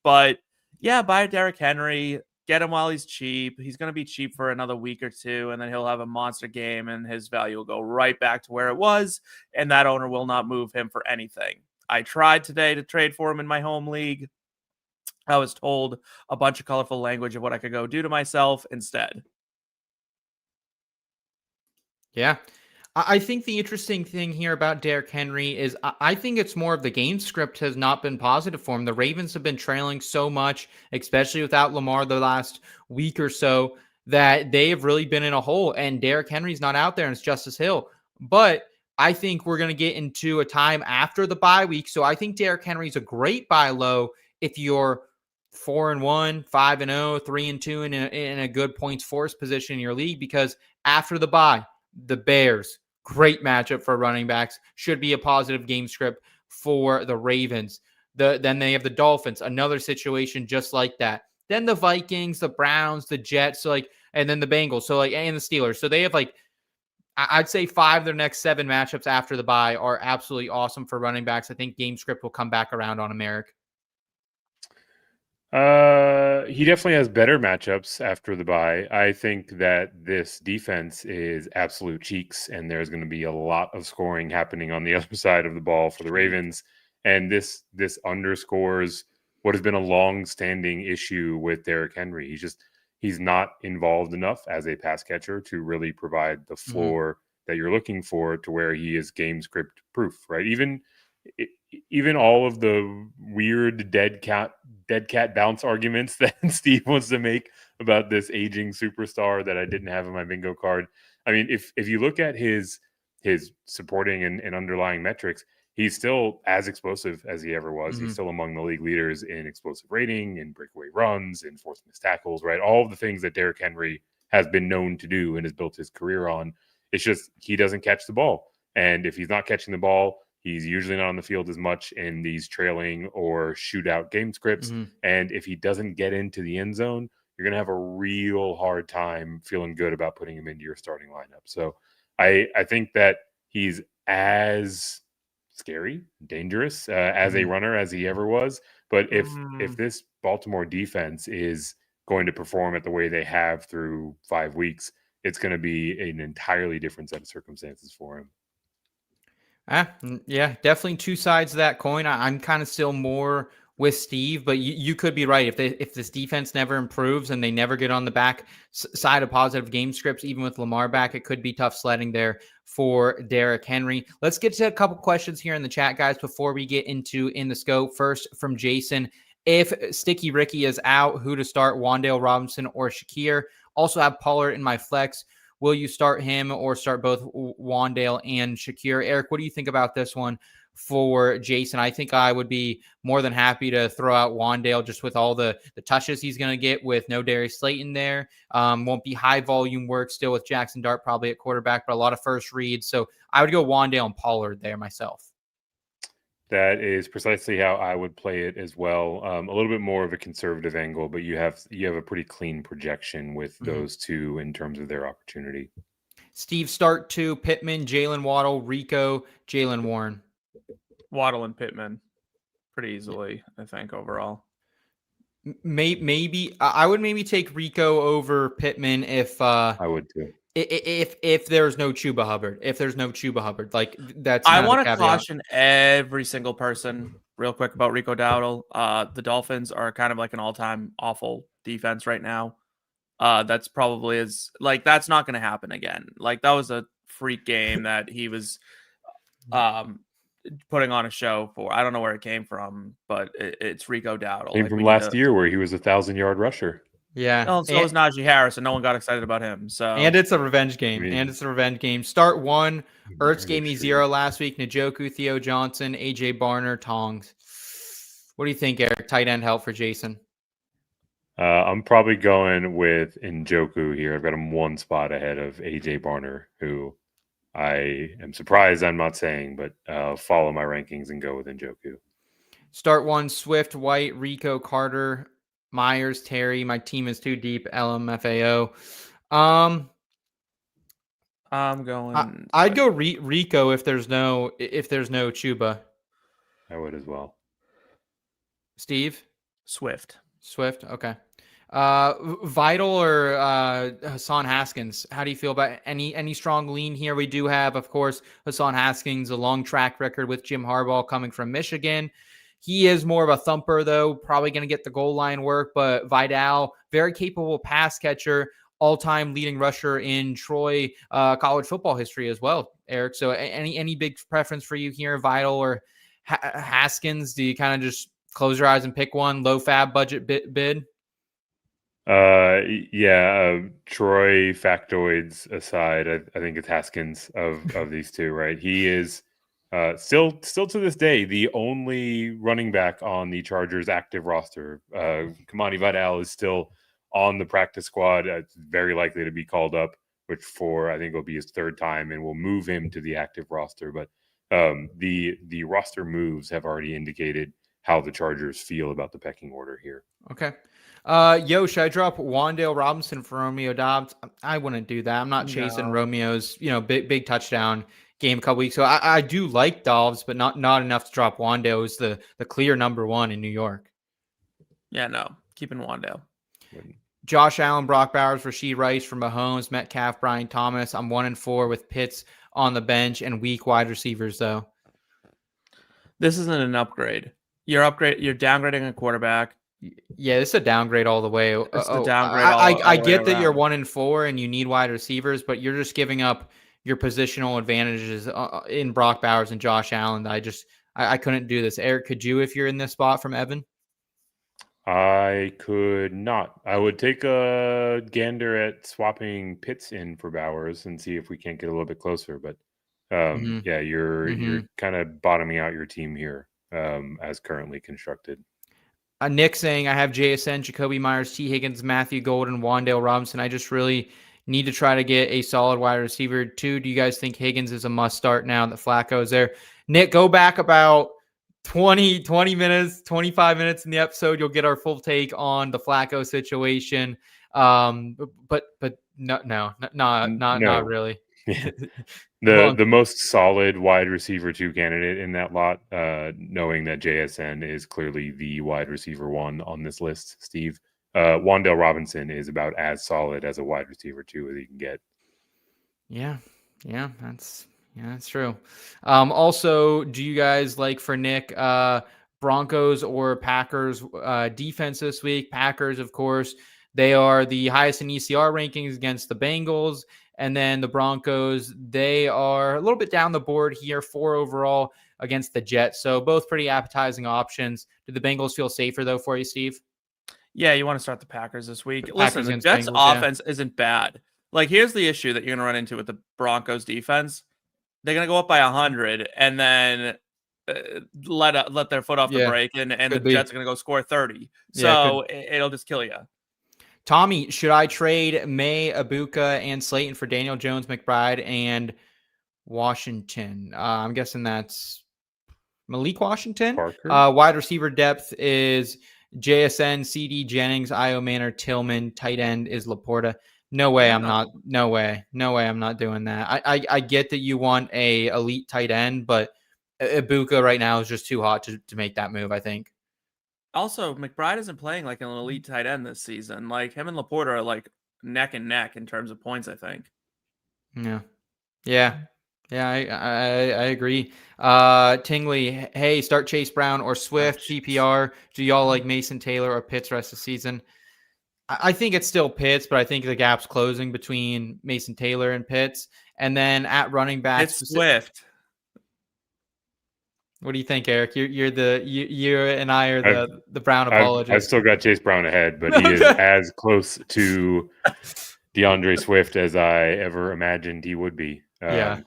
But yeah, buy Derrick Henry, get him while he's cheap. He's going to be cheap for another week or two, and then he'll have a monster game, and his value will go right back to where it was, and that owner will not move him for anything. I tried today to trade for him in my home league. I was told a bunch of colorful language of what I could go do to myself instead. Yeah. I think the interesting thing here about Derrick Henry is I think it's more of the game script has not been positive for him. The Ravens have been trailing so much, especially without Lamar the last week or so, that they have really been in a hole, and Derrick Henry's not out there, and it's Justice Hill. But I think we're going to get into a time after the bye week. So I think Derrick Henry's a great buy low if you're 4-1, 5-0, 3-2 in a good points force position in your league, because after the bye, the Bears, great matchup for running backs, should be a positive game script for the Ravens. Then they have the Dolphins, another situation just like that. Then the Vikings, the Browns, the Jets, and then the Bengals, and the Steelers. So they have I'd say 5 of their next 7 matchups after the bye are absolutely awesome for running backs. I think game script will come back around on America. He definitely has better matchups after the bye. I think that this defense is absolute cheeks, and there's going to be a lot of scoring happening on the other side of the ball for the Ravens. And this underscores what has been a long-standing issue with Derrick Henry. He's not involved enough as a pass catcher to really provide the floor that you're looking for, to where he is game script proof, right? Even all of the weird dead cat bounce arguments that Steve wants to make about this aging superstar that I didn't have in my bingo card. I mean, if you look at his supporting and underlying metrics, he's still as explosive as he ever was. He's still among the league leaders in explosive rating, in breakaway runs, in forced missed tackles, right? All of the things that Derrick Henry has been known to do and has built his career on. It's just he doesn't catch the ball. And if he's not catching the ball, he's usually not on the field as much in these trailing or shootout game scripts. And if he doesn't get into the end zone, you're going to have a real hard time feeling good about putting him into your starting lineup. So I think that he's as scary, dangerous as a runner as he ever was. But if this Baltimore defense is going to perform at the way they have through 5 weeks, it's going to be an entirely different set of circumstances for him. Yeah, definitely two sides of that coin. I'm kind of still more with Steve, but you could be right. If this defense never improves and they never get on the back side of positive game scripts, even with Lamar back, it could be tough sledding there for Derrick Henry. Let's get to a couple questions here in the chat, guys, before we get into In the Scope. First from Jason: if Sticky Ricky is out, who to start, Wan'Dale Robinson or Shakir? Also have Pollard in my flex. Will you start him or start both Wan'Dale and Shakir? Eric, what do you think about this one for Jason? I think I would be more than happy to throw out Wan'Dale just with all the touches he's going to get with no Darius Slayton there. Won't be high volume work still with Jackson Dart probably at quarterback, but a lot of first reads. So I would go Wan'Dale and Pollard there myself. That is precisely how I would play it as well. A little bit more of a conservative angle, but you have a pretty clean projection with those two in terms of their opportunity. Steve, start to Pittman, Jalen Waddle, Rico, Jalen Warren. Waddle and Pittman pretty easily, I think, overall. Maybe I would take Rico over Pittman if I would too. If there's no Chuba Hubbard, like that's. I want to caution every single person real quick about Rico Dowdle. The Dolphins are kind of like an all-time awful defense right now. That's probably that's not going to happen again. Like that was a freak game that he was putting on a show for. I don't know where it came from, but it's Rico Dowdle. Came from last year where he was 1,000-yard rusher. Yeah. Oh, so was Najee Harris, and no one got excited about him. So and it's a revenge game. Start one. Ertz gave me 0 last week. Njoku, Theo Johnson, AJ Barner, Tongs. What do you think, Eric? Tight end help for Jason? I'm probably going with Njoku here. I've got him one spot ahead of AJ Barner, who I am surprised I'm not saying, but follow my rankings and go with Njoku. Start one. Swift, White, Rico, Carter, Myers, Terry. My team is too deep. LMFAO. I'm going. I'd go Rico if there's no Chuba. I would as well. Steve? Swift. Okay. Vital or Hassan Haskins? How do you feel about any strong lean here? We do have, of course, Hassan Haskins, a long track record with Jim Harbaugh coming from Michigan. He is more of a thumper, though, probably going to get the goal line work, but Vidal, very capable pass catcher, all-time leading rusher in Troy college football history as well, Eric. So any big preference for you here, Vidal or Haskins? Do you kind of just close your eyes and pick one, low fab budget bid? Troy factoids aside, I think it's Haskins of these two, right? He is still to this day the only running back on the Chargers active roster. Kamani Vidal is still on the practice squad. It's very likely to be called up, which I think will be his third time, and we'll move him to the active roster. But the roster moves have already indicated how the Chargers feel about the pecking order here. Okay. Should I drop Wan'Dale Robinson for Romeo Doubs? I wouldn't do that. I'm not chasing Romeo's, big touchdown game a couple weeks. So I do like Dobbs, but not enough to drop Wan'Dale, who's the clear number one in New York. Yeah, no. Keeping Wan'Dale. Josh Allen, Brock Bowers, Rashee Rice from Mahomes, Metcalf, Brian Thomas. I'm 1-4 with Pitts on the bench and weak wide receivers, though. This isn't an upgrade. You're downgrading a quarterback. Yeah, this is a downgrade all the way. It's the downgrade. I get that you're 1-4 and you need wide receivers, but you're just giving up your positional advantages in Brock Bowers and Josh Allen. I couldn't do this. Eric, could you if you're in this spot from Evan? I could not. I would take a gander at swapping Pitts in for Bowers and see if we can't get a little bit closer. But you're kind of bottoming out your team here as currently constructed. Nick saying I have JSN, Jacoby Myers, T. Higgins, Matthew Golden, Wan'Dale Robinson. I just really need to try to get a solid wide receiver too. Do you guys think Higgins is a must start now that Flacco is there? Nick, go back about 20 minutes, 25 minutes in the episode. You'll get our full take on the Flacco situation. But not really. The most solid wide receiver 2 candidate in that lot, knowing that JSN is clearly the wide receiver 1 on this list, Steve. Wan'Dale Robinson is about as solid as a wide receiver 2 as he can get. Yeah, that's true. Also, do you guys like for Nick Broncos or Packers defense this week? Packers, of course, they are the highest in ECR rankings against the Bengals. And then the Broncos, they are a little bit down the board here, 4 overall against the Jets. So both pretty appetizing options. Do the Bengals feel safer, though, for you, Steve? Yeah, you want to start the Packers this week. Listen, the Jets' offense isn't bad. Like, here's the issue that you're going to run into with the Broncos defense. They're going to go up by 100 and then let their foot off the brake, and the Jets are going to go score 30. So it'll just kill you. Tommy, should I trade May, Ibuka, and Slayton for Daniel Jones, McBride, and Washington? I'm guessing that's Malik Washington. Wide receiver depth is JSN, CD, Jennings, Io Manor, Tillman. Tight end is Laporta. No way I'm not doing that. I get that you want a elite tight end, but Ibuka right now is just too hot to make that move, I think. Also, McBride isn't playing like an elite tight end this season. Like, him and Laporta are like neck and neck in terms of points, I think. Yeah, I agree. Tingley, hey, start Chase Brown or Swift, PPR. Do y'all like Mason Taylor or Pitts rest of the season? I think it's still Pitts, but I think the gap's closing between Mason Taylor and Pitts. And then at running back, it's Swift. What do you think, Eric? You and I are the Brown apologists. I've still got Chase Brown ahead, but he is as close to DeAndre Swift as I ever imagined he would be.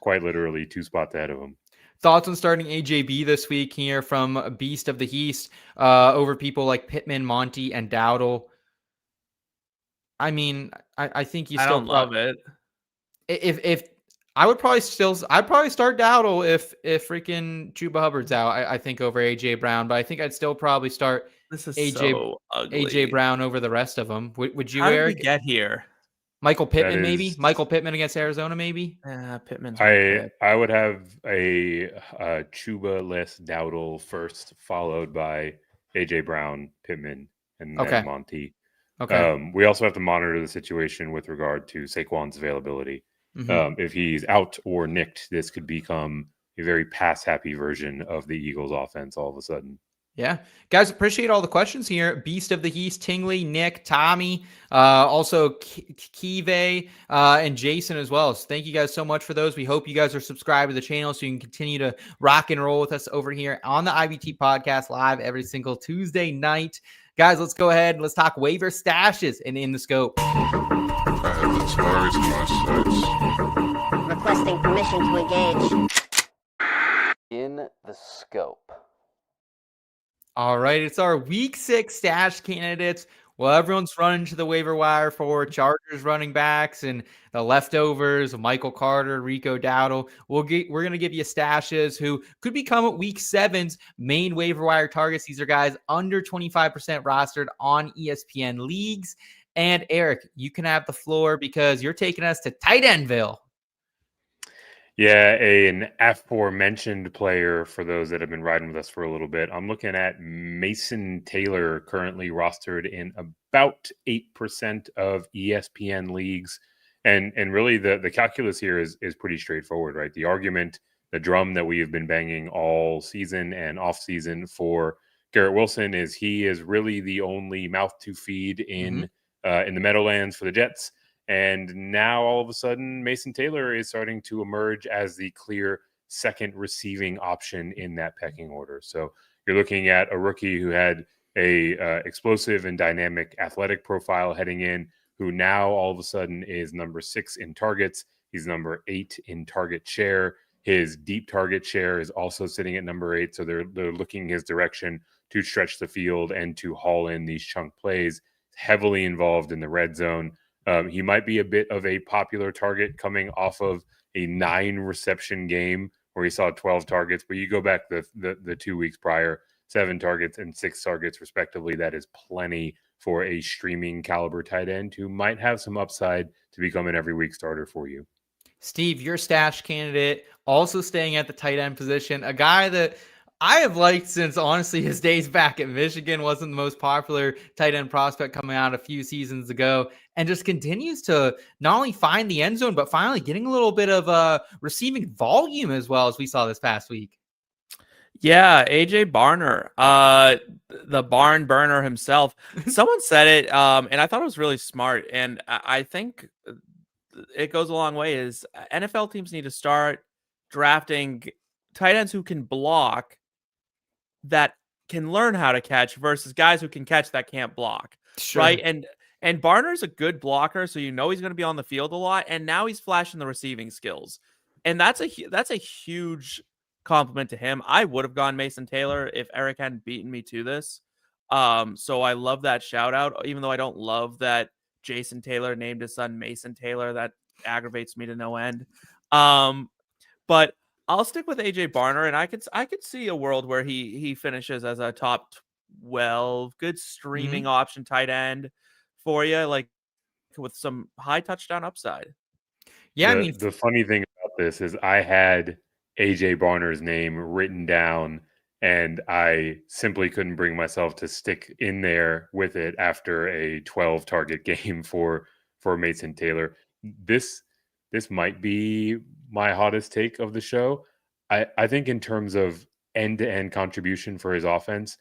Quite literally 2 spots ahead of him. Thoughts on starting AJB this week here from Beast of the East over people like Pittman, Monty, and Dowdle? I mean, I think you still don't love it. If I'd probably start Dowdle if freaking Chuba Hubbard's out. I think over AJ Brown, but I think I'd still probably start AJ Brown over the rest of them. Would you, Eric? How did we get here? Michael Pittman, maybe? Michael Pittman against Arizona, maybe? Pittman's I would have a Chuba-less Dowdle first, followed by AJ Brown, Pittman, and then Monty. Okay. We also have to monitor the situation with regard to Saquon's availability. If he's out or nicked, this could become a very pass-happy version of the Eagles' offense all of a sudden. Yeah. Guys, appreciate all the questions here. Beast of the East, Tingley, Nick, Tommy, also Kive, and Jason as well. So thank you guys so much for those. We hope you guys are subscribed to the channel so you can continue to rock and roll with us over here on the IBT podcast live every single Tuesday night. Guys, let's go ahead and let's talk waiver stashes and in the scope. I have the stars in my sights. Requesting permission to engage. In the scope. All right, it's our week 6 stash candidates. Well, everyone's running to the waiver wire for Chargers running backs and the leftovers of Michael Carter, Rico, Dowdle. We're going to give you stashes who could become week 7's main waiver wire targets. These are guys under 25% rostered on ESPN leagues. And Eric, you can have the floor because you're taking us to tight endville. Yeah, an aforementioned player for those that have been riding with us for a little bit. I'm looking at Mason Taylor, currently rostered in about 8% of ESPN leagues. And really the calculus here is pretty straightforward, right? The argument, the drum that we have been banging all season and off season for Garrett Wilson is he is really the only mouth to feed in the Meadowlands for the Jets. And now all of a sudden, Mason Taylor is starting to emerge as the clear second receiving option in that pecking order. So you're looking at a rookie who had a explosive and dynamic athletic profile heading in, who now all of a sudden is number 6 in targets. He's number 8 in target share. His deep target share is also sitting at number 8. So they're looking his direction to stretch the field and to haul in these chunk plays. Heavily involved in the red zone. He might be a bit of a popular target coming off of a 9 reception game where he saw 12 targets, but you go back the 2 weeks prior, 7 targets and 6 targets respectively. That is plenty for a streaming caliber tight end who might have some upside to become an every week starter for you. Steve, your stash candidate, also staying at the tight end position, a guy that I have liked since, honestly, his days back at Michigan. Wasn't the most popular tight end prospect coming out a few seasons ago, and just continues to not only find the end zone, but finally getting a little bit of receiving volume as well, as we saw this past week. Yeah, AJ Barner, the barn burner himself. Someone said it, and I thought it was really smart. And I think it goes a long way. Is NFL teams need to start drafting tight ends who can block, that can learn how to catch, versus guys who can catch that can't block. Sure. Right. And Barner's a good blocker, so you know he's going to be on the field a lot. And now he's flashing the receiving skills. And that's a huge compliment to him. I would have gone Mason Taylor if Eric hadn't beaten me to this. So I love that shout out, even though I don't love that Jason Taylor named his son Mason Taylor. That aggravates me to no end. But I'll stick with AJ Barner, and I could see a world where he finishes as a top 12 good streaming option tight end for you, like with some high touchdown upside. Yeah, the funny thing about this is I had AJ Barner's name written down, and I simply couldn't bring myself to stick in there with it after a 12 target game for Mason Taylor. This might be my hottest take of the show. I think in terms of end-to-end contribution for his offense,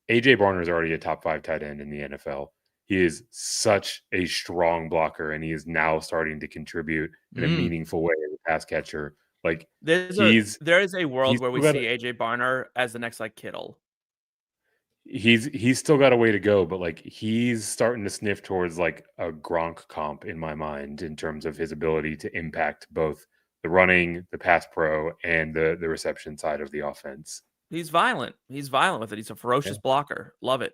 AJ Barner is already a top 5 tight end in the NFL. He is such a strong blocker, and he is now starting to contribute in a meaningful way as a pass catcher Like there is a world where we see AJ Barner as the next like Kittle. He's still got a way to go, but like he's starting to sniff towards like a Gronk comp in my mind in terms of his ability to impact both the running, the pass pro, and the reception side of the offense. He's violent. He's violent with it. He's a ferocious blocker. Love it.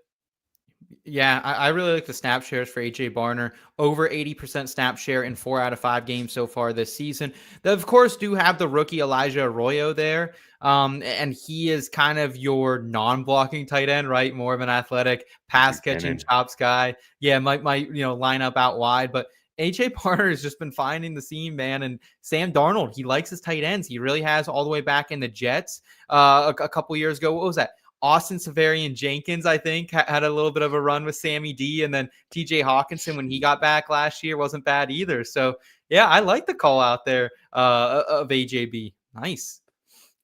Yeah, I really like the snap shares for AJ Barner. Over 80% snap share in 4 out of 5 games so far this season. They, of course, do have the rookie Elijah Arroyo there. And he is kind of your non-blocking tight end, right? More of an athletic pass-catching chops guy. Yeah, might line up out wide. But AJ Barner has just been finding the seam, man. And Sam Darnold, he likes his tight ends. He really has all the way back in the Jets a couple years ago. What was that? Austin Severian Jenkins, I think, had a little bit of a run with Sammy D. And then TJ Hawkinson, when he got back last year, wasn't bad either. So, yeah, I like the call out there of AJB. Nice.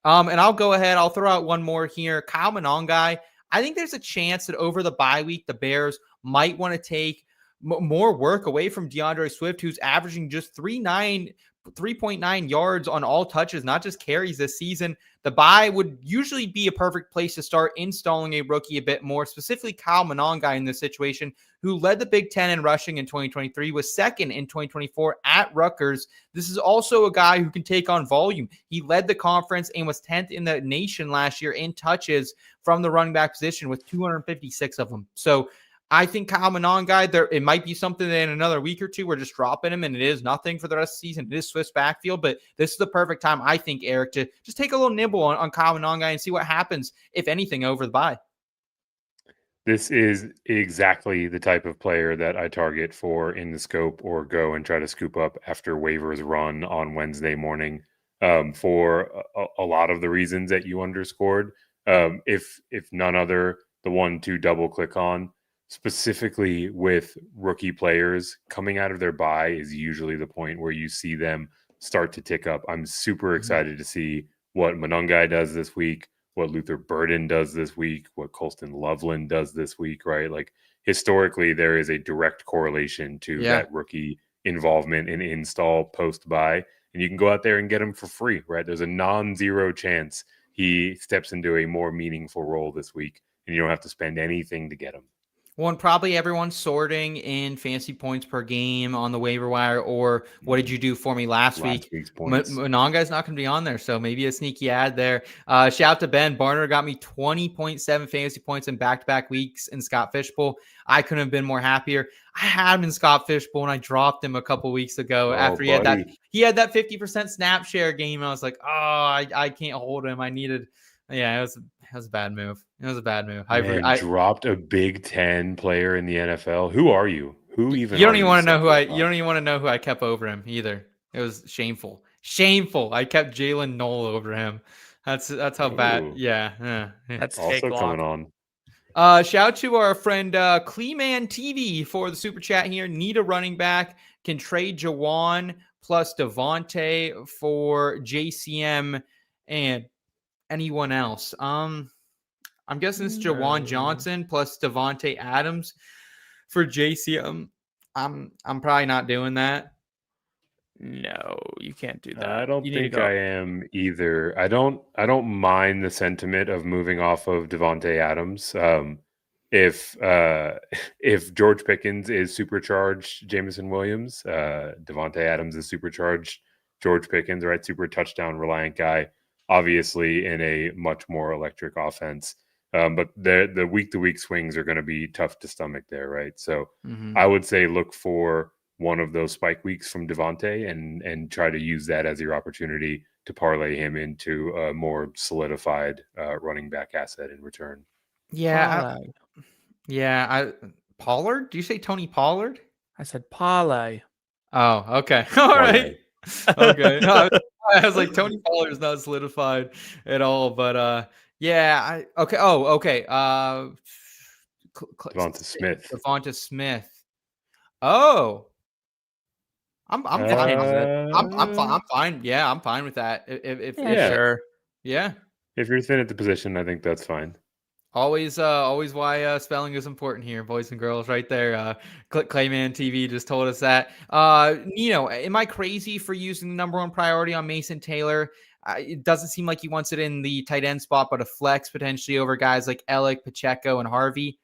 And I'll go ahead. I'll throw out one more here. Kyle Monangai. I think there's a chance that over the bye week, the Bears might want to take more work away from DeAndre Swift, who's averaging just 3.9 yards on all touches, not just carries this season. The bye would usually be a perfect place to start installing a rookie a bit more, specifically Kyle Monangai in this situation, who led the Big Ten in rushing in 2023, was second in 2024 at Rutgers. This is also a guy who can take on volume. He led the conference and was 10th in the nation last year in touches from the running back position with 256 of them. So I think Kyle Monangai, it might be something that in another week or two we're just dropping him, and it is nothing for the rest of the season. It is Swift's backfield, but this is the perfect time, I think, Eric, to just take a little nibble on Kyle Monangai and see what happens, if anything, over the bye. This is exactly the type of player that I target for in the scope or go and try to scoop up after waivers run on Wednesday morning for a lot of the reasons that you underscored. If none other, the one to double click on, specifically with rookie players coming out of their bye is usually the point where you see them start to tick up. I'm super excited to see what Monangai does this week, what Luther Burden does this week, what Colston Loveland does this week, right? Like historically, there is a direct correlation to that rookie involvement in install post-bye, and you can go out there and get him for free, right? There's a non-zero chance he steps into a more meaningful role this week, and you don't have to spend anything to get him. Well, and probably everyone's sorting in fantasy points per game on the waiver wire, or what did you do for me last week? Monangai's not going to be on there, so maybe a sneaky ad there. Shout out to Ben. Barner got me 20.7 fantasy points in back-to-back weeks in Scott Fishbowl. I couldn't have been more happier. I had him in Scott Fishbowl, and I dropped him a couple weeks ago after he had that 50% snap share game. And I was like, I can't hold him. I needed – it was a bad move. It was a bad move. I dropped a Big Ten player in the NFL. Who are you? Who even? You don't even want to know who You don't even want to know who I kept over him either. It was shameful. Shameful. I kept Jalen Knoll over him. That's how bad. Yeah. That's also coming on. Shout out to our friend Kleeman TV for the super chat here. Need a running back. Can trade Jawan plus Davante for JCM and anyone else. I'm guessing it's Jawan Johnson plus Davante Adams for JCM. I'm probably not doing that. No, you can't do that. I don't think I am either. I don't mind the sentiment of moving off of Davante Adams. If George Pickens is supercharged Jameson Williams, Davante Adams is supercharged George Pickens, right? Super touchdown reliant guy, obviously in a much more electric offense. But the week-to-week swings are going to be tough to stomach there, right? So I would say look for one of those spike weeks from Davante and try to use that as your opportunity to parlay him into a more solidified running back asset in return. Pollard? Do you say Tony Pollard? I said parlay. Oh, okay. All right. Okay. No, I was like, Tony Pollard is not solidified at all, but okay. Oh, okay. Devonta Smith. Oh, I'm fine with it. I'm fine. Yeah, I'm fine with that. If sure. Yeah. If you're thin at the position, I think that's fine. Always why spelling is important here, boys and girls, right there. Clayman TV just told us that. Nino, am I crazy for using the number one priority on Mason Taylor? It doesn't seem like he wants it in the tight end spot, but a flex potentially over guys like Ellick, Pacheco, and Harvey.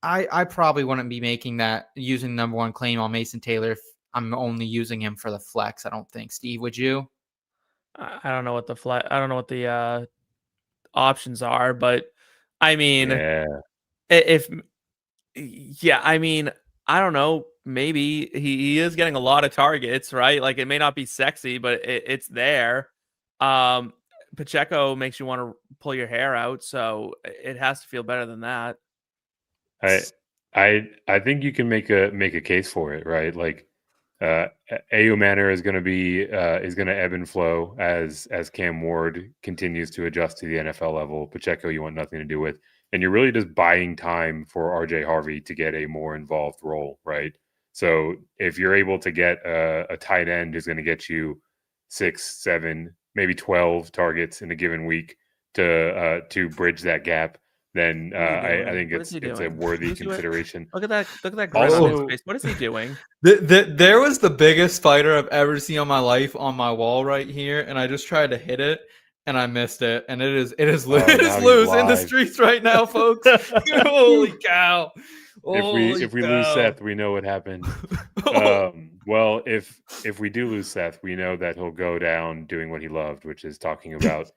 I probably wouldn't be making that using number one claim on Mason Taylor if I'm only using him for the flex. I don't think. Steve, would you? I don't know what the options are, but I mean, I mean, I don't know. Maybe he is getting a lot of targets, right? Like it may not be sexy, but it's there. Pacheco makes you want to pull your hair out, so it has to feel better than that. I think you can make a case for it, right? Like Ayo Manor is going to ebb and flow as Cam Ward continues to adjust to the NFL level. Pacheco, you want nothing to do with, and you're really just buying time for RJ Harvey to get a more involved role, right? So if you're able to get a tight end who's going to get you 6, 7, maybe 12 targets in a given week to bridge that gap, then I think it's a worthy consideration. Look at that grin on his face. What is he doing? There was the biggest spider I've ever seen on my life on my wall right here, and I just tried to hit it and I missed it. And it is loose in the streets right now, folks. Holy cow. If we lose Seth, we know what happened. Well, if we do lose Seth, we know that he'll go down doing what he loved, which is talking about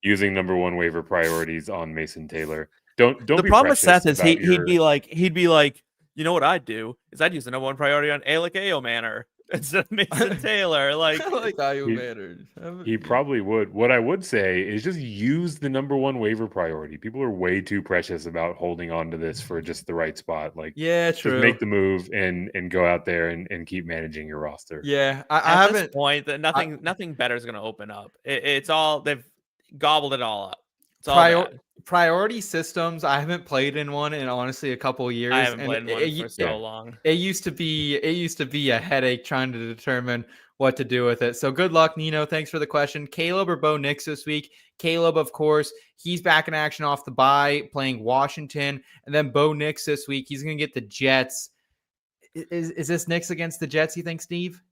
using number one waiver priorities on Mason Taylor. Don't. The problem with Seth is he'd be like, you know what I'd do is I'd use the number one priority on Ayo Manor instead of Mason Taylor. Like Ayo Manor. He probably would. What I would say is just use the number one waiver priority. People are way too precious about holding on to this for just the right spot. Like, yeah, true. Just make the move and go out there and keep managing your roster. Yeah, at this point that nothing better is going to open up. It's all they've gobbled it all up. It's all priority systems. I haven't played in one in honestly a couple of years. I haven't played in one for so long. It used to be a headache trying to determine what to do with it. So good luck, Nino. Thanks for the question. Caleb or Bo Nix this week? Caleb, of course, he's back in action off the bye, playing Washington, and then Bo Nix this week. He's going to get the Jets. Is this Nix against the Jets? You think, Steve?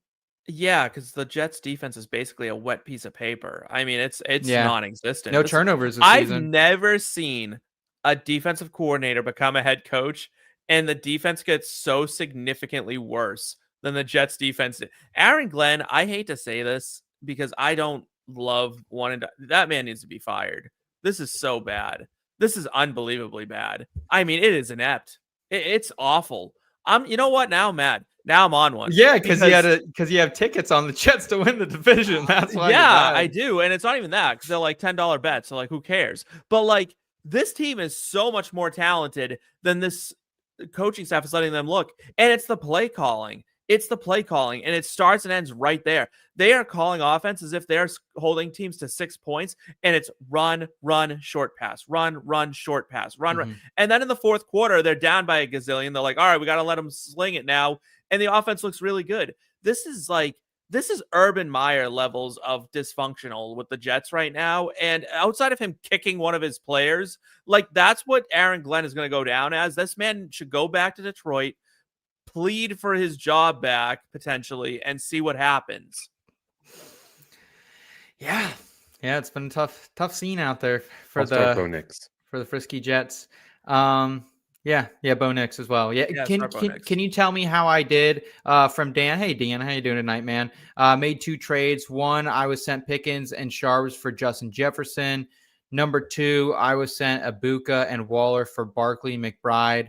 Yeah, because the Jets defense is basically a wet piece of paper. I mean, it's non-existent. No turnovers this season. I've never seen a defensive coordinator become a head coach and the defense gets so significantly worse than the Jets defense did. Aaron Glenn, I hate to say this because I don't love that man needs to be fired. This is so bad. This is unbelievably bad. I mean, it is inept. It's awful. You know what? Now I'm mad. Now I'm on one. Yeah, because you have tickets on the Jets to win the division. That's why. Yeah, I do, and it's not even that because they're like $10 bets. So like, who cares? But like, this team is so much more talented than this coaching staff is letting them look, and it's the play calling. It's the play calling, and it starts and ends right there. They are calling offense as if they're holding teams to 6 points, and it's run, short pass, run, short pass, run. And then in the fourth quarter, they're down by a gazillion. They're like, all right, we got to let them sling it now. And the offense looks really good. This is Urban Meyer levels of dysfunctional with the Jets right now. And outside of him kicking one of his players, like that's what Aaron Glenn is going to go down as. This man should go back to Detroit, plead for his job back potentially, and see what happens. Yeah, it's been a tough scene out there for the frisky Jets. Yeah, Bo Nix as well. Yeah, can you tell me how I did? From Dan. Hey Dan, how you doing tonight, man? Made 2 trades. One, I was sent Pickens and Sharps for Justin Jefferson. Number 2, I was sent Puka and Waller for Barkley, McBride.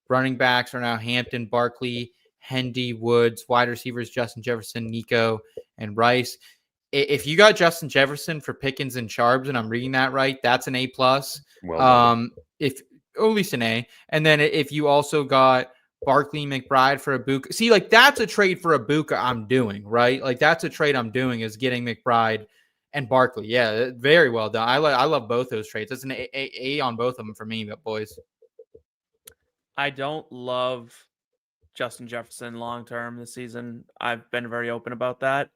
Running backs are now Hampton, Barkley, Hendy, Woods. Wide receivers, Justin Jefferson, Nico, and Rice. If you got Justin Jefferson for Pickens and Sharps, and I'm reading that right, that's an A+. Well, or at least an A. And then if you also got Barkley, McBride for Puka, see, like that's a trade for Puka I'm doing, right? Like that's a trade I'm doing is getting McBride and Barkley. Yeah, very well done. I love both those trades. It's an A on both of them for me, but boys. I don't love Justin Jefferson long-term this season. I've been very open about that.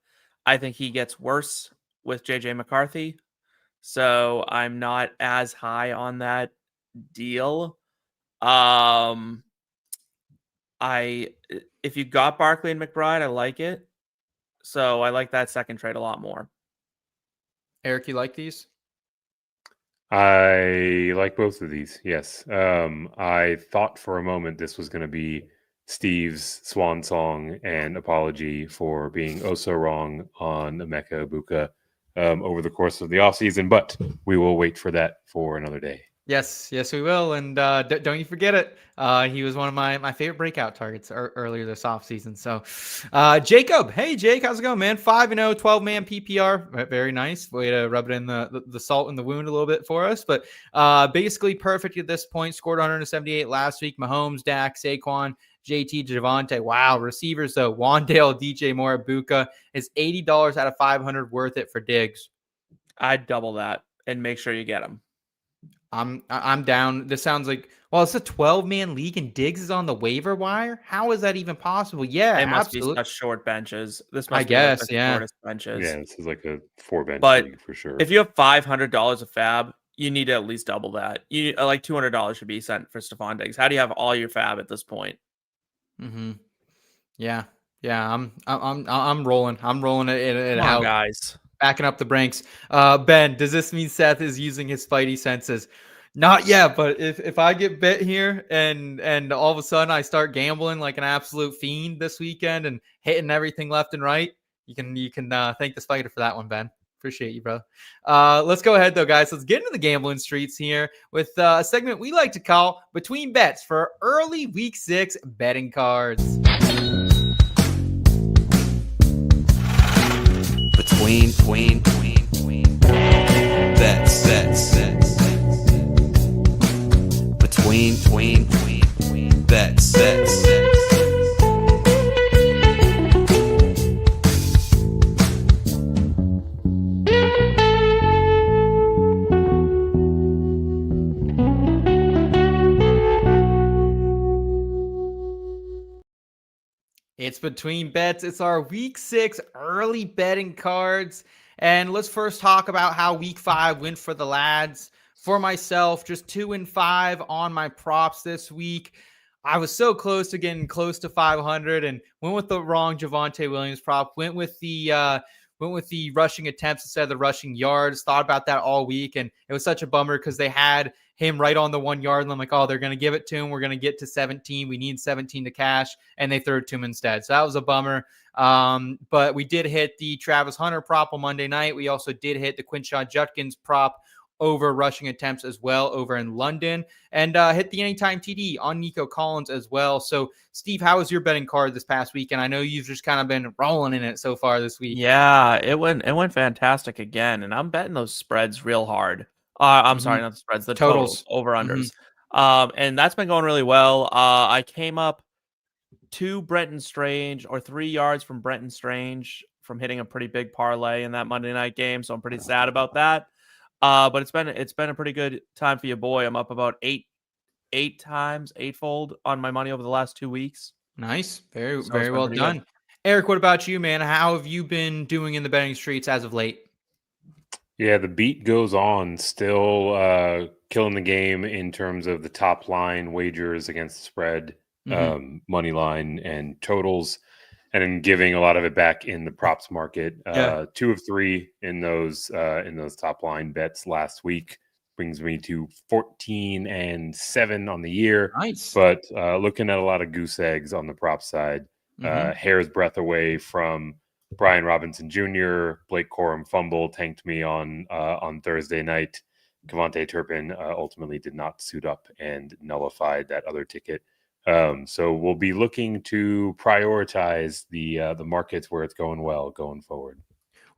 I think he gets worse with JJ McCarthy. So I'm not as high on that deal. If you got Barkley and McBride, I like it. So I like that second trade a lot more. Eric, you like these? I like both of these. Yes. I thought for a moment this was going to be Steve's swan song and apology for being oh so wrong on Emeka Ibuka over the course of the offseason, but we will wait for that for another day. Yes, we will. And don't you forget it. He was one of my favorite breakout targets earlier this offseason. So, Jacob, hey, Jake, how's it going, man? 5-0, 12-man PPR. Very nice. Way to rub it in the salt in the wound a little bit for us. But basically perfect at this point. Scored 178 last week. Mahomes, Dak, Saquon, JT, Davante. Wow. Receivers, though. Wandale, DJ Moore, Puka is $80 out of 500 worth it for Diggs. I'd double that and make sure you get him. I'm down. This sounds like, well, it's a 12-man league and Diggs is on the waiver wire. How is that even possible? Yeah, it must absolutely. be such short benches. This must I be guess, like the yeah. shortest benches. Yeah, this is like a 4-bench league for sure. If you have $500 of fab, you need to at least double that. You like $200 should be sent for Stephon Diggs. How do you have all your fab at this point? Mm-hmm. Yeah. I'm rolling. I'm rolling it Come out, on, guys. Backing up the Brinks. Ben, does this mean Seth is using his Spidey senses? Not yet, but if I get bit here and all of a sudden I start gambling like an absolute fiend this weekend and hitting everything left and right, you can thank the Spider for that one, Ben. Appreciate you, bro. Let's go ahead though, guys. Let's get into the gambling streets here with a segment we like to call Between Bets for early Week 6 betting cards. Between bets. Between bets. It's Between Bets. It's our Week 6 early betting cards. And let's first talk about how Week 5 went for the lads. For myself, just 2-5 on my props this week. I was so close to getting close to 500 and went with the wrong Javonte Williams prop. Went with the rushing attempts instead of the rushing yards. Thought about that all week, and it was such a bummer because they had him right on the 1 yard. And I'm like, oh, they're going to give it to him. We're going to get to 17. We need 17 to cash, and they threw it to him instead. So that was a bummer. But we did hit the Travis Hunter prop on Monday night. We also did hit the Quinshon Judkins prop over rushing attempts as well over in London, and hit the Anytime TD on Nico Collins as well. So, Steve, how was your betting card this past week? And I know you've just kind of been rolling in it so far this week. Yeah, it went fantastic again, and I'm betting those spreads real hard. I'm sorry, not the spreads, the totals over unders. And that's been going really well. I came up 2 Brenton Strange or 3 yards from Brenton Strange from hitting a pretty big parlay in that Monday night game, so I'm pretty sad about that. But it's been a pretty good time for your boy. I'm up about eightfold on my money over the last 2 weeks. Nice. Very well done. Good. Eric, what about you, man? How have you been doing in the betting streets as of late? Yeah, the beat goes on, still killing the game in terms of the top line wagers against the spread, money line, and totals, and then giving a lot of it back in the props market. 2 of 3 in those top line bets last week brings me to 14-7 on the year. Nice, but looking at a lot of goose eggs on the prop side. Hair's breadth away from Brian Robinson Jr., Blake Corum fumble tanked me on Thursday night. Kevontae Turpin ultimately did not suit up and nullified that other ticket. So we'll be looking to prioritize the markets where it's going well going forward.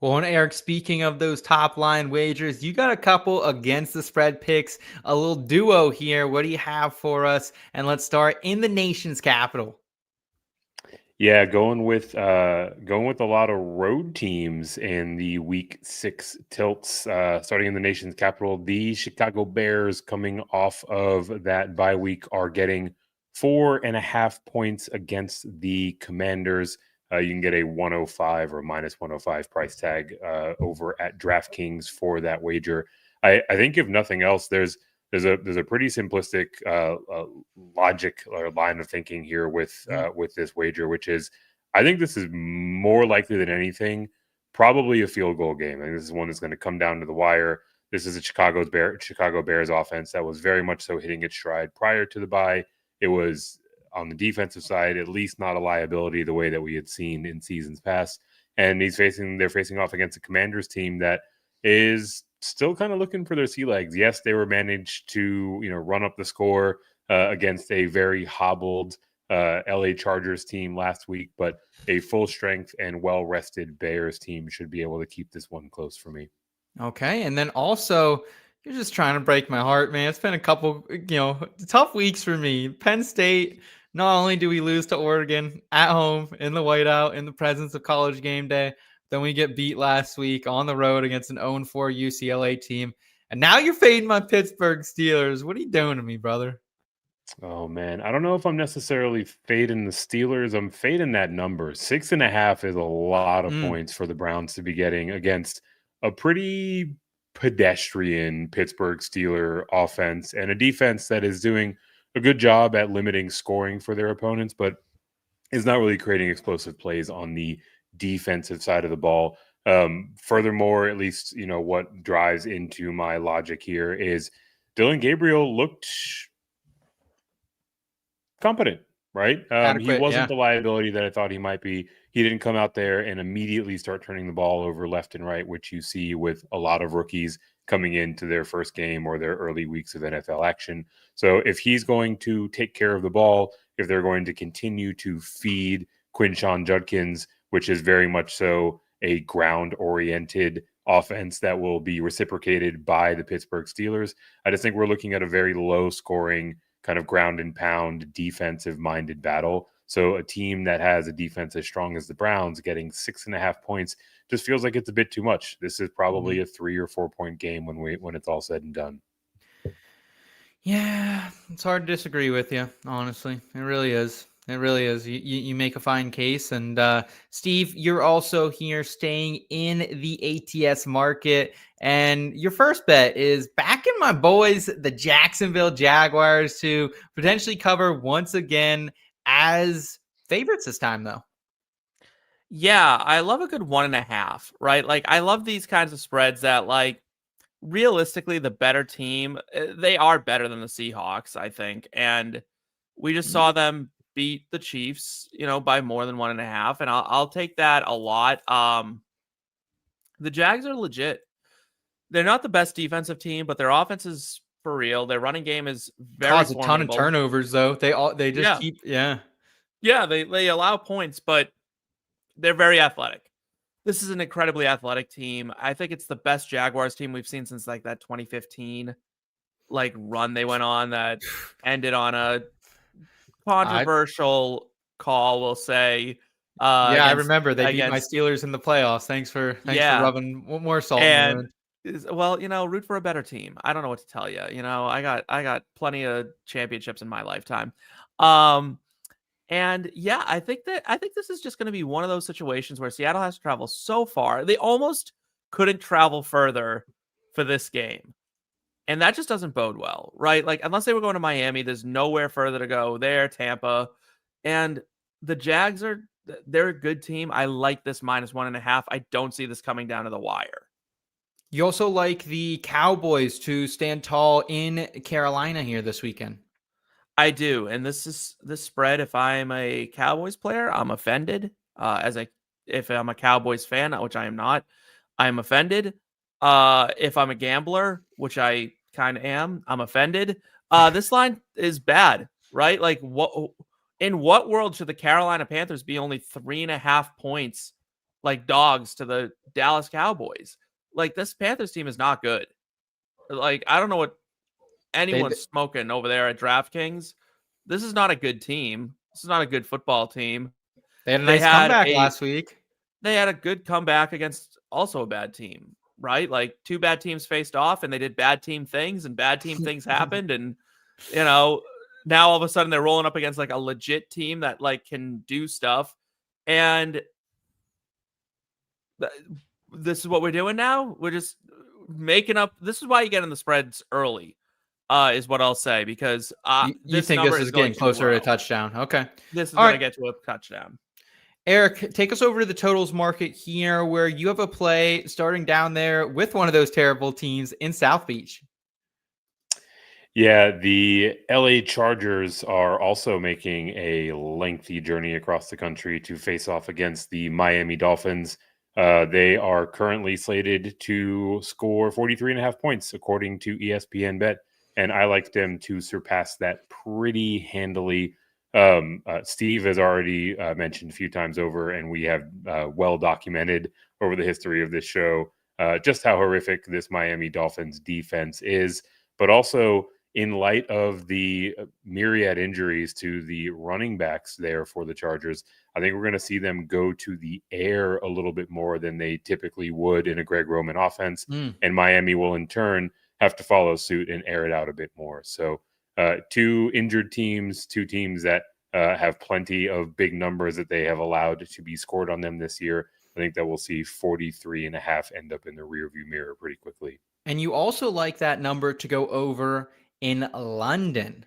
Well, and Eric, speaking of those top line wagers, you got a couple against the spread picks, a little duo here. What do you have for us? And let's start in the nation's capital. Yeah, going with a lot of road teams in the Week 6 tilts, starting in the nation's capital. The Chicago Bears, coming off of that bye week, are getting 4.5 points against the Commanders. You can get a 105 or minus 105 price tag over at DraftKings for that wager. I think if nothing else, there's there's a pretty simplistic logic or line of thinking here with this wager, which is I think this is more likely than anything probably a field goal game. I think this is one that's going to come down to the wire. This is a Chicago Bears offense that was very much so hitting its stride prior to the bye. It was on the defensive side, at least not a liability the way that we had seen in seasons past. And they're facing off against a Commanders team that is still kind of looking for their sea legs. Yes, they were managed to, run up the score against a very hobbled LA Chargers team last week, but a full strength and well-rested Bears team should be able to keep this one close for me. Okay. And then also, you're just trying to break my heart, man. It's been a couple, tough weeks for me. Penn State, not only do we lose to Oregon at home in the whiteout in the presence of College game day, then we get beat last week on the road against an 0-4 UCLA team. And now you're fading my Pittsburgh Steelers. What are you doing to me, brother? Oh, man. I don't know if I'm necessarily fading the Steelers. I'm fading that number. 6.5 is a lot of points for the Browns to be getting against a pretty pedestrian Pittsburgh Steeler offense and a defense that is doing a good job at limiting scoring for their opponents, but is not really creating explosive plays on the defensive side of the ball. Furthermore, at least, what drives into my logic here is Dylan Gabriel looked competent, right? He wasn't the liability that I thought he might be. He didn't come out there and immediately start turning the ball over left and right, which you see with a lot of rookies coming into their first game or their early weeks of NFL action. So if he's going to take care of the ball, if they're going to continue to feed Quinshon Judkins, which is very much so a ground-oriented offense that will be reciprocated by the Pittsburgh Steelers, I just think we're looking at a very low-scoring kind of ground and pound defensive-minded battle. So a team that has a defense as strong as the Browns getting 6.5 points just feels like it's a bit too much. This is probably a 3 or 4 point game when it's all said and done. Yeah, it's hard to disagree with you, honestly. It really is. It really is. You make a fine case. And Steve, you're also here staying in the ATS market. And your first bet is backing my boys, the Jacksonville Jaguars, to potentially cover once again as favorites this time, though. Yeah, I love a good 1.5, right? Like, I love these kinds of spreads that, like, realistically, the better team, they are better than the Seahawks, I think. And we just saw them beat the Chiefs, by more than 1.5. And I'll take that a lot. The Jags are legit. They're not the best defensive team, but their offense is for real. Their running game is very cause a ton of turnovers, though. They just keep. Yeah, they allow points, but they're very athletic. This is an incredibly athletic team. I think it's the best Jaguars team we've seen since like that 2015 run they went on that ended on a controversial call, we'll say. I remember they beat my Steelers in the playoffs. Thanks for rubbing more salt in the wound. Well, root for a better team. I don't know what to tell you. I got plenty of championships in my lifetime. And yeah, I think this is just going to be one of those situations where Seattle has to travel so far. They almost couldn't travel further for this game. And that just doesn't bode well, right? Like, unless they were going to Miami, there's nowhere further to go. There, Tampa. And the Jags they're a good team. I like this -1.5. I don't see this coming down to the wire. You also like the Cowboys to stand tall in Carolina here this weekend. I do. And this spread, if I'm a Cowboys player, I'm offended. If I'm a Cowboys fan, which I am not, I'm offended. If I'm a gambler, which I kind of am, I'm offended. This line is bad, right? Like, in what world should the Carolina Panthers be only 3.5 points, like dogs to the Dallas Cowboys? Like, this Panthers team is not good. Like, I don't know what anyone's smoking over there at DraftKings. This is not a good team. This is not a good football team. They had a nice comeback last week. They had a good comeback against also a bad team, right? Like, two bad teams faced off and they did bad team things and bad team things happened. And, now all of a sudden they're rolling up against like a legit team that like can do stuff. And this is what we're doing now. We're just making up. This is why you get in the spreads early. is what I'll say, because you think this is getting closer to a touchdown? Okay. This is going to get to a touchdown. Eric, take us over to the totals market here, where you have a play starting down there with one of those terrible teams in South Beach. Yeah, the LA Chargers are also making a lengthy journey across the country to face off against the Miami Dolphins. They are currently slated to score 43.5 points, according to ESPN Bet, and I like them to surpass that pretty handily. Steve has already mentioned a few times over, and we have well documented over the history of this show just how horrific this Miami Dolphins defense is, but also in light of the myriad injuries to the running backs there for the Chargers, I think we're going to see them go to the air a little bit more than they typically would in a Greg Roman offense. And Miami will in turn have to follow suit and air it out a bit more. So two injured teams, two teams that have plenty of big numbers that they have allowed to be scored on them this year. I think that we'll see 43.5 end up in the rearview mirror pretty quickly. And you also like that number to go over in London.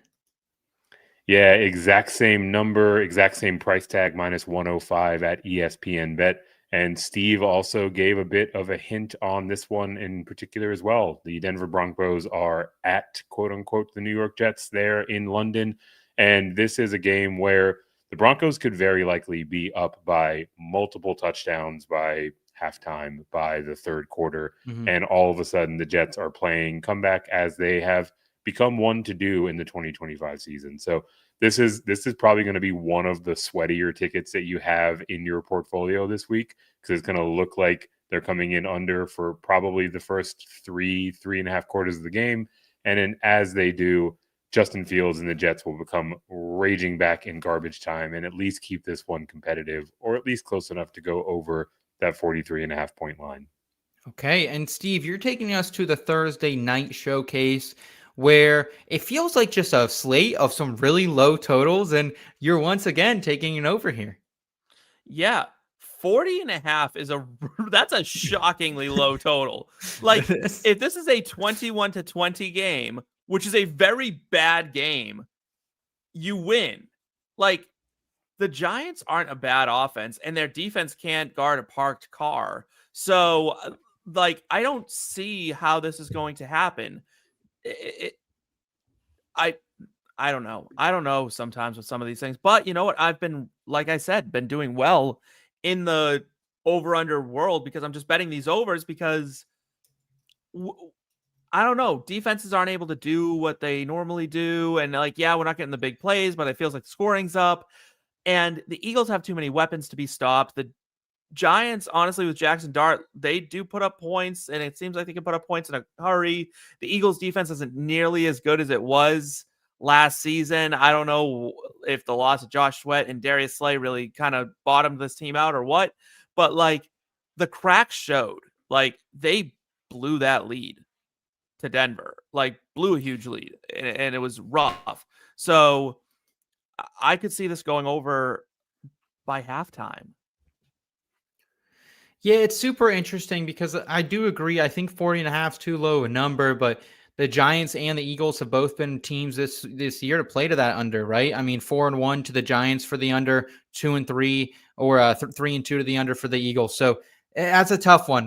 Yeah, exact same number, exact same price tag, minus 105 at ESPN Bet. And Steve also gave a bit of a hint on this one in particular as well. The Denver Broncos are at, quote unquote, the New York Jets there in London. And this is a game where the Broncos could very likely be up by multiple touchdowns by halftime, by the third quarter. And all of a sudden the Jets are playing comeback as they have become one to do in the 2025 season. So this is probably going to be one of the sweatier tickets that you have in your portfolio this week, because it's going to look like they're coming in under for probably the first 3.5 quarters of the game. And then as they do, Justin Fields and the Jets will become raging back in garbage time and at least keep this one competitive, or at least close enough to go over that 43.5 point line. Okay. And Steve, you're taking us to the Thursday night showcase, where it feels like just a slate of some really low totals, and you're once again taking an over here. Yeah. 40.5 that's a shockingly low total. Like, if this is a 21-20 game, which is a very bad game, you win. Like, the Giants aren't a bad offense, and their defense can't guard a parked car. So, like, I don't see how this is going to happen. I don't know. I don't know sometimes with some of these things, but you know what? I've been, like I said, been doing well in the over-under world because I'm just betting these overs because I don't know. Defenses aren't able to do what they normally do. And like, yeah, we're not getting the big plays, but it feels like scoring's up. And the Eagles have too many weapons to be stopped. The Giants, honestly, with Jackson Dart, they do put up points, and it seems like they can put up points in a hurry. The Eagles' defense isn't nearly as good as it was last season. I don't know if the loss of Josh Sweat and Darius Slay really kind of bottomed this team out or what, but like the cracks showed, like they blew that lead to Denver, like blew a huge lead, and it was rough. So I could see this going over by halftime. Yeah, it's super interesting because I do agree. I think 40.5 is too low a number, but the Giants and the Eagles have both been teams this year to play to that under, right? I mean, 4-1 to the Giants for the under, 2-3, or 3-2 to the under for the Eagles. So that's a tough one.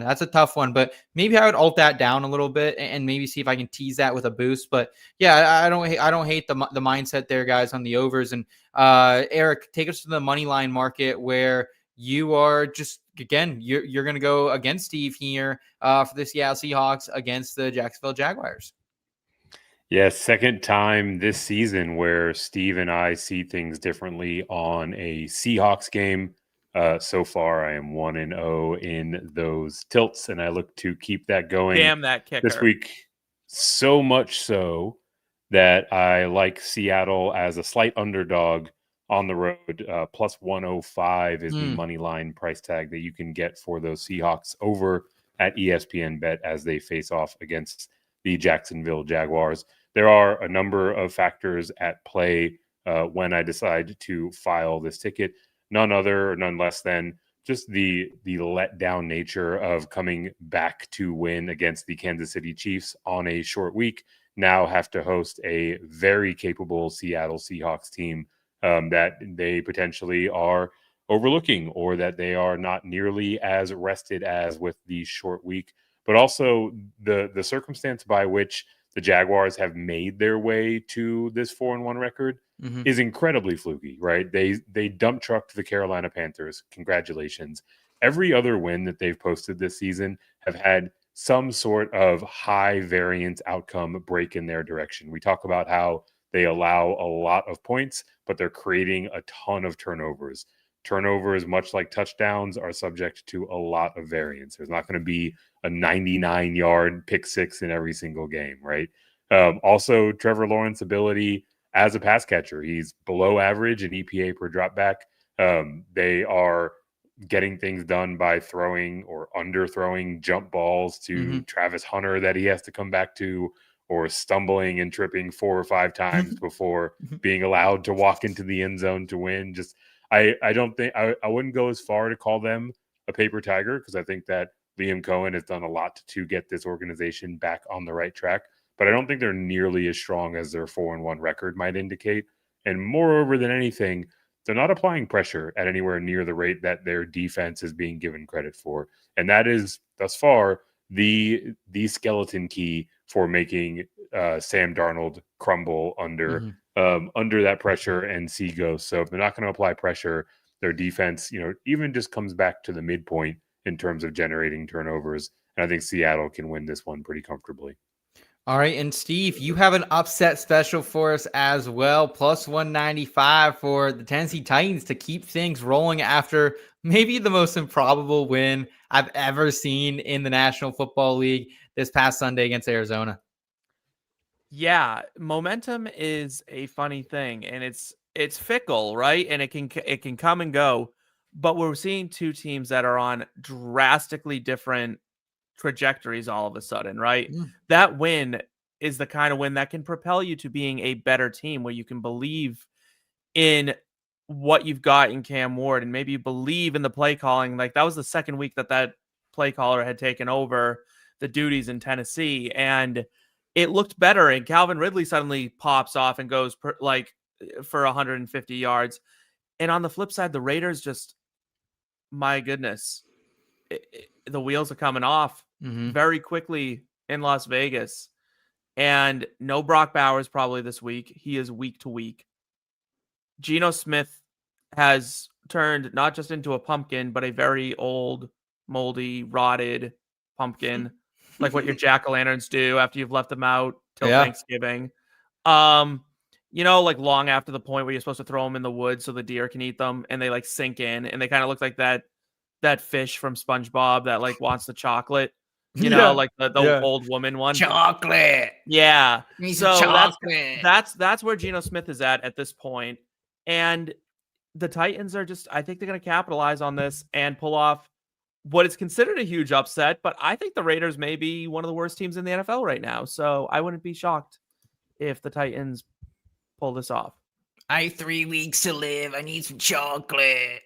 But maybe I would alt that down a little bit and maybe see if I can tease that with a boost. But yeah, I don't hate the mindset there, guys, on the overs. And Eric, take us to the money line market where you are just, again, you're going to go against Steve here for the Seattle Seahawks against the Jacksonville Jaguars. Yeah, second time this season where Steve and I see things differently on a Seahawks game. So far, I am 1-0 in those tilts, and I look to keep that going. Damn that kicker. This week. So much so that I like Seattle as a slight underdog on the road. Plus 105 is the money line price tag that you can get for those Seahawks over at ESPN Bet as they face off against the Jacksonville Jaguars. There are a number of factors at play when I decide to file this ticket. None less than just the letdown nature of coming back to win against the Kansas City Chiefs on a short week now have to host a very capable Seattle Seahawks team that they potentially are overlooking, or that they are not nearly as rested as with the short week. But also the circumstance by which the Jaguars have made their way to this 4-1 record is incredibly fluky, right? They dump trucked the Carolina Panthers. Congratulations. Every other win that they've posted this season have had some sort of high variance outcome break in their direction. We talk about how they allow a lot of points, but they're creating a ton of turnovers. Turnovers, much like touchdowns, are subject to a lot of variance. There's not going to be a 99-yard pick six in every single game, right? Also, Trevor Lawrence's ability as a pass catcher, he's below average in EPA per dropback. They are getting things done by throwing or underthrowing jump balls to Travis Hunter that he has to come back to, or stumbling and tripping 4 or 5 times before being allowed to walk into the end zone to win. Just I don't think I wouldn't go as far to call them a paper tiger, because I think that Liam Cohen has done a lot to get this organization back on the right track, but I don't think they're nearly as strong as their 4-1 record might indicate. And moreover than anything, they're not applying pressure at anywhere near the rate that their defense is being given credit for. And that is thus far the skeleton key for making Sam Darnold crumble under that pressure and see ghosts. So if they're not going to apply pressure, their defense, even just comes back to the midpoint in terms of generating turnovers. And I think Seattle can win this one pretty comfortably. All right. And Steve, you have an upset special for us as well. Plus 195 for the Tennessee Titans to keep things rolling after maybe the most improbable win I've ever seen in the National Football League this past Sunday against Arizona. Yeah, momentum is a funny thing, and it's fickle, right? And it can come and go. But we're seeing two teams that are on drastically different trajectories all of a sudden, right? That win is the kind of win that can propel you to being a better team, where you can believe in what you've got in Cam Ward, and maybe you believe in the play calling. Like, that was the second week that play caller had taken over the duties in Tennessee, and it looked better. And Calvin Ridley suddenly pops off and goes for 150 yards. And on the flip side, the Raiders just, my goodness, the wheels are coming off very quickly in Las Vegas. And no Brock Bowers probably this week. He is week to week. Geno Smith has turned not just into a pumpkin, but a very old, moldy, rotted pumpkin, like what your jack-o'-lanterns do after you've left them out till Thanksgiving. Like long after the point where you're supposed to throw them in the woods so the deer can eat them, and they like sink in, and they kind of look like that fish from SpongeBob that like wants the chocolate, like the old woman one. Chocolate. Yeah. So chocolate. That's where Geno Smith is at this point. And the Titans are just, I think they're going to capitalize on this and pull off what is considered a huge upset, but I think the Raiders may be one of the worst teams in the NFL right now. So I wouldn't be shocked if the Titans pull this off. I have 3 weeks to live. I need some chocolate.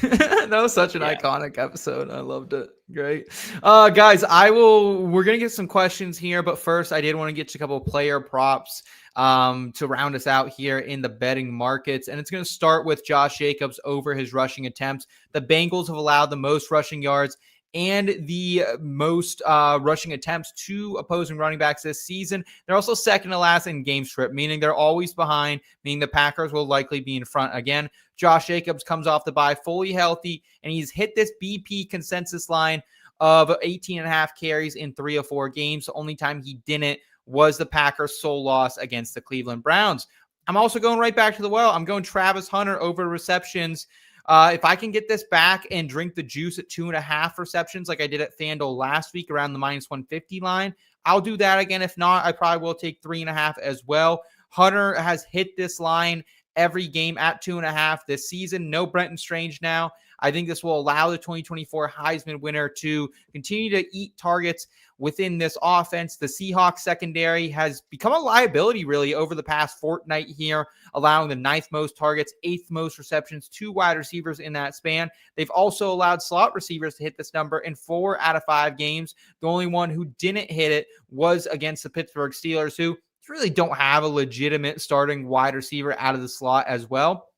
That was such an iconic episode. I loved it. Great. Guys, we're going to get some questions here, but first I did want to get to a couple of player props to round us out here in the betting markets. And it's going to start with Josh Jacobs over his rushing attempts. The Bengals have allowed the most rushing yards and the most rushing attempts to opposing running backs this season. They're also second to last in game script, meaning they're always behind, meaning the Packers will likely be in front again. Josh Jacobs comes off the bye fully healthy, and he's hit this BP consensus line of 18.5 carries in 3 of 4 games. The only time he didn't was the Packers' sole loss against the Cleveland Browns. I'm also going right back to the well. I'm going Travis Hunter over receptions. If I can get this back and drink the juice at 2.5 receptions like I did at FanDuel last week around the minus 150 line, I'll do that again. If not, I probably will take 3.5 as well. Hunter has hit this line every game at 2.5 this season. No Brenton Strange now. I think this will allow the 2024 Heisman winner to continue to eat targets within this offense. The Seahawks secondary has become a liability really over the past fortnight here, allowing the 9th most targets, 8th most receptions, 2 wide receivers in that span. They've also allowed slot receivers to hit this number in 4 out of 5 games. The only one who didn't hit it was against the Pittsburgh Steelers, who really don't have a legitimate starting wide receiver out of the slot as well.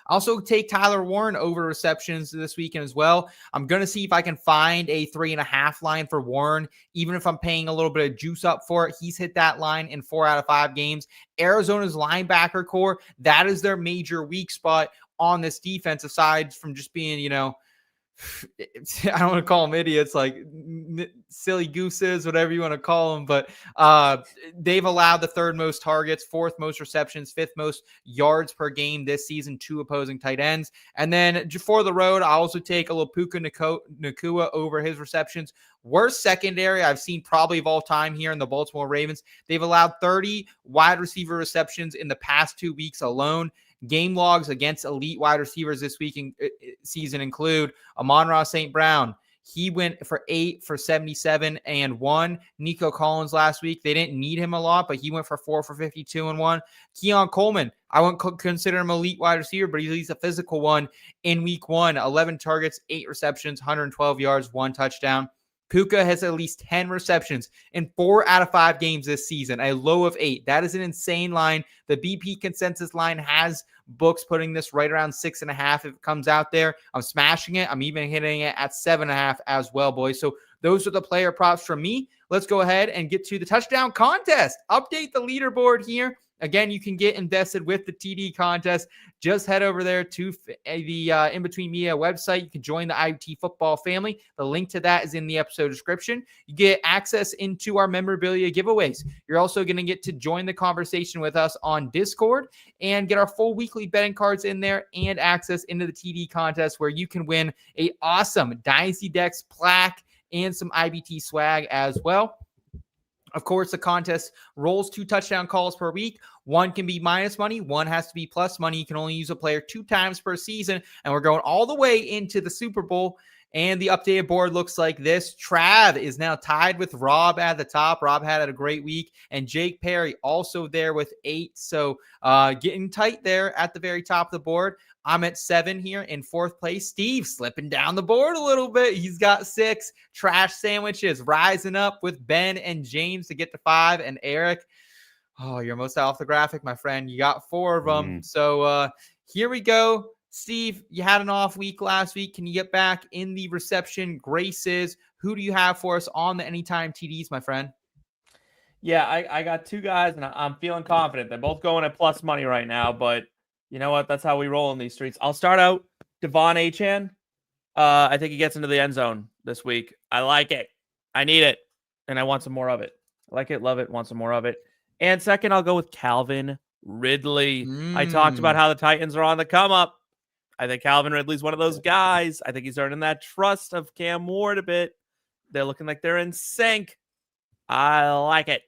Also take Tyler Warren over receptions this weekend as well. I'm going to see if I can find a 3.5 line for Warren, even if I'm paying a little bit of juice up for it. He's hit that line in 4 out of 5 games. Arizona's linebacker core, that is their major weak spot on this defense, aside from just being, I don't want to call them idiots, like silly gooses, whatever you want to call them. But they've allowed the 3rd most targets, 4th most receptions, 5th most yards per game this season to opposing tight ends. And then for the road, I also take a little Puka Nacua over his receptions. Worst secondary I've seen probably of all time here in the Baltimore Ravens. They've allowed 30 wide receiver receptions in the past 2 weeks alone. Game logs against elite wide receivers this season include Amon-Ra St. Brown. He went for 8 for 77 and 1. Nico Collins last week, they didn't need him a lot, but he went for 4 for 52 and 1. Keon Coleman, I wouldn't consider him elite wide receiver, but he's a physical one in week 1. 11 targets, 8 receptions, 112 yards, 1 touchdown. Puka has at least 10 receptions in 4 out of 5 games this season, a low of 8. That is an insane line. The BP consensus line has books putting this right around 6.5 if it comes out there. I'm smashing it. I'm even hitting it at 7.5 as well, boys. So those are the player props from me. Let's go ahead and get to the touchdown contest. Update the leaderboard here. Again, you can get invested with the TD contest. Just head over there to the In Between Media website. You can join the IBT football family. The link to that is in the episode description. You get access into our memorabilia giveaways. You're also going to get to join the conversation with us on Discord and get our full weekly betting cards in there and access into the TD contest where you can win a awesome Dynasty Decks plaque and some IBT swag as well. Of course, the contest rolls 2 touchdown calls per week. 1 can be minus money. 1 has to be plus money. You can only use a player 2 times per season. And we're going all the way into the Super Bowl. And the updated board looks like this. Trav is now tied with Rob at the top. Rob had a great week. And Jake Perry also there with 8. So getting tight there at the very top of the board. I'm at 7 here in 4th place. Steve slipping down the board a little bit. He's got 6 trash sandwiches, rising up with Ben and James to get to 5. And Eric, oh, you're most off the graphic, my friend. You got 4 of them. So here we go. Steve, you had an off week last week. Can you get back in the reception graces? Who do you have for us on the Anytime TDs, my friend? Yeah, I got 2 guys, and I'm feeling confident. They're both going at plus money right now, but you know what? That's how we roll in these streets. I'll start out Achane. I think he gets into the end zone this week. I like it. I need it. And I want some more of it. I like it, love it, want some more of it. And second, I'll go with Calvin Ridley. I talked about how the Titans are on the come up. I think Calvin Ridley's one of those guys. I think he's earning that trust of Cam Ward a bit. They're looking like they're in sync. I like it.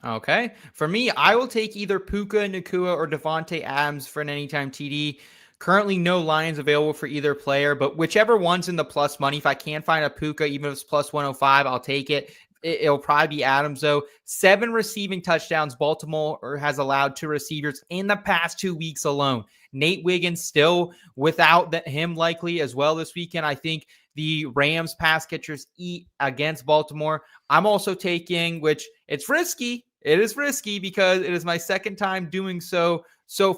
Okay. For me, I will take either Puka Nacua or Davante Adams for an Anytime TD. Currently, no lines available for either player, but whichever one's in the plus money, if I can find a Puka, even if it's plus 105, I'll take it. It'll probably be Adams, though. 7 receiving touchdowns Baltimore has allowed to receivers in the past 2 weeks alone. Nate Wiggins still without him likely as well this weekend. I think the Rams pass catchers eat against Baltimore. I'm also taking, which it's risky. It is risky because it is my second time doing so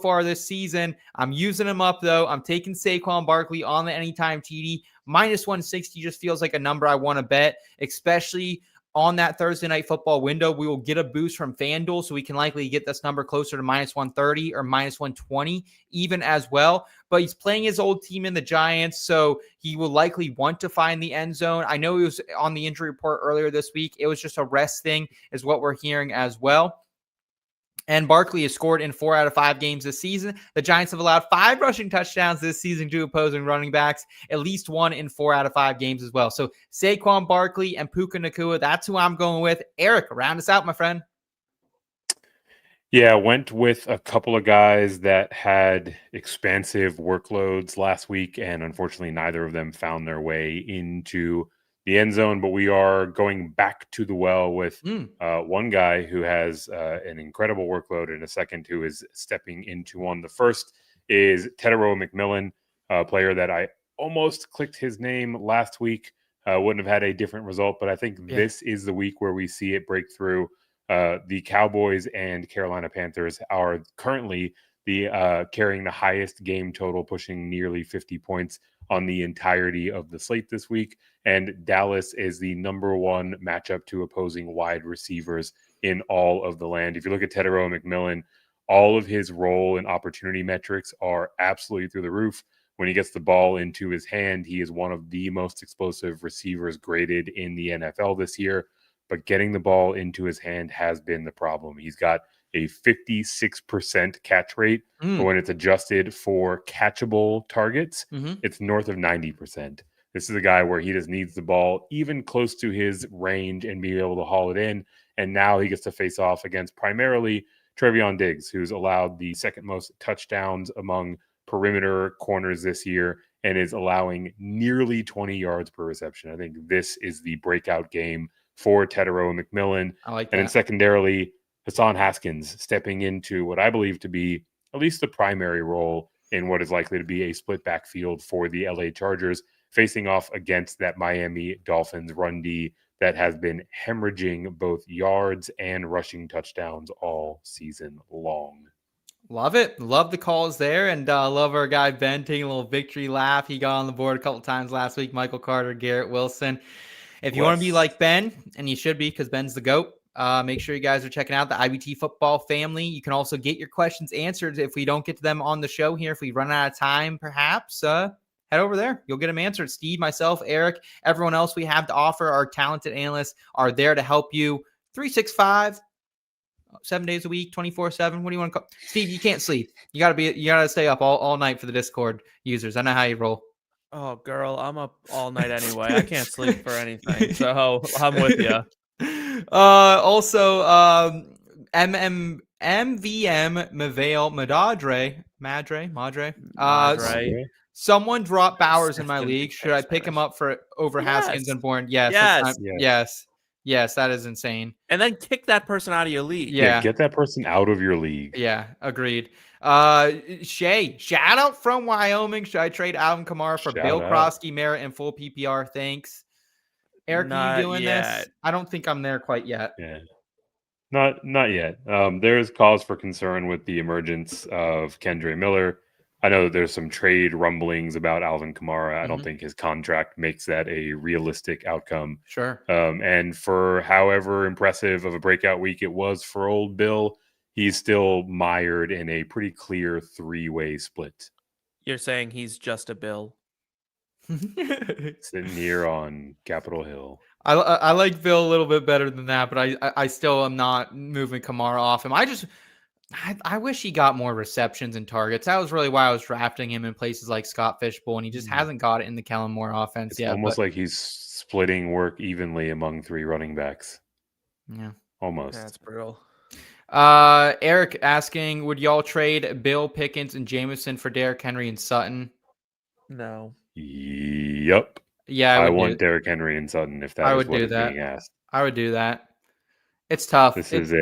far this season. I'm using him up, though. I'm taking Saquon Barkley on the Anytime TD. Minus 160 just feels like a number I want to bet, especially on that Thursday night football window. We will get a boost from FanDuel, so we can likely get this number closer to minus 130 or minus 120 even as well. But he's playing his old team in the Giants, so he will likely want to find the end zone. I know he was on the injury report earlier this week. It was just a rest thing is what we're hearing as well. And Barkley has scored in 4 out of 5 games this season. The Giants have allowed 5 rushing touchdowns this season to opposing running backs, at least 1 in 4 out of 5 games as well. So Saquon Barkley and Puka Nacua, that's who I'm going with. Eric, round us out, my friend. Yeah, went with a couple of guys that had expansive workloads last week, and unfortunately neither of them found their way into the end zone, but we are going back to the well with one guy who has an incredible workload and a second who is stepping into one. The first is Tetairoa McMillan, a player that I almost clicked his name last week. Wouldn't have had a different result, but I think this is the week where we see it break through. The Cowboys and Carolina Panthers are currently carrying the highest game total, pushing nearly 50 points on the entirety of the slate this week. And Dallas is the number one matchup to opposing wide receivers in all of the land. If you look at Tetairoa McMillan, all of his role and opportunity metrics are absolutely through the roof. When he gets the ball into his hand, he is one of the most explosive receivers graded in the NFL this year. But getting the ball into his hand has been the problem. He's got a 56% catch rate, but when it's adjusted for catchable targets, it's north of 90%. This is a guy where he just needs the ball even close to his range and be able to haul it in. And now he gets to face off against primarily Trevion Diggs, who's allowed the second most touchdowns among perimeter corners this year and is allowing nearly 20 yards per reception. I think this is the breakout game for Tetairoa McMillan. I like that. And then secondarily, Hassan Haskins stepping into what I believe to be at least the primary role in what is likely to be a split backfield for the LA Chargers, facing off against that Miami Dolphins run D that has been hemorrhaging both yards and rushing touchdowns all season long. Love it. Love the calls there. And love our guy Ben taking a little victory laugh. He got on the board a couple times last week. Michael Carter, Garrett Wilson. If you want to be like Ben, and you should be because Ben's the GOAT, make sure you guys are checking out the IBT football family. You can also get your questions answered if we don't get to them on the show here. If we run out of time, perhaps, head over there. You'll get them answered. Steve, myself, Eric, everyone else we have to offer, our talented analysts are there to help you 365, 7 days a week, 24/7. What do you want to call? Steve, you can't sleep. You gotta stay up all night for the Discord users. I know how you roll. Oh, girl, I'm up all night anyway. I can't sleep for anything. So I'm with you. Also, MVM Mavale Madre. Someone dropped Bowers in my league. Should I pick him up over Haskins and Bourne? Yes. Yes, that is insane. And then kick that person out of your league. Yeah, get that person out of your league. Yeah, agreed. Shay, shout out from Wyoming. Should I trade Alvin Kamara for Bill Krosky, Merritt, and full PPR? Thanks. Eric, are you doing this? I don't think I'm there quite yet. Yeah. Not yet. There is cause for concern with the emergence of Kendre Miller. I know that there's some trade rumblings about Alvin Kamara. I don't think his contract makes that a realistic outcome. Sure. And for however impressive of a breakout week it was for old Bill, he's still mired in a pretty clear three-way split. You're saying he's just a Bill? Sitting here on Capitol Hill. I like Bill a little bit better than that, but I still am not moving Kamara off him. I wish he got more receptions and targets. That was really why I was drafting him in places like Scott Fishbowl, and he just hasn't got it in the Kellen Moore offense yet. Almost like he's splitting work evenly among three running backs. Yeah. Almost. That's brutal. Eric asking, would y'all trade Bill, Pickens, and Jameson for Derrick Henry and Sutton? No. Yep. Yeah, I want Derrick Henry and Sutton if that is what is being asked. I would do that. It's tough. This is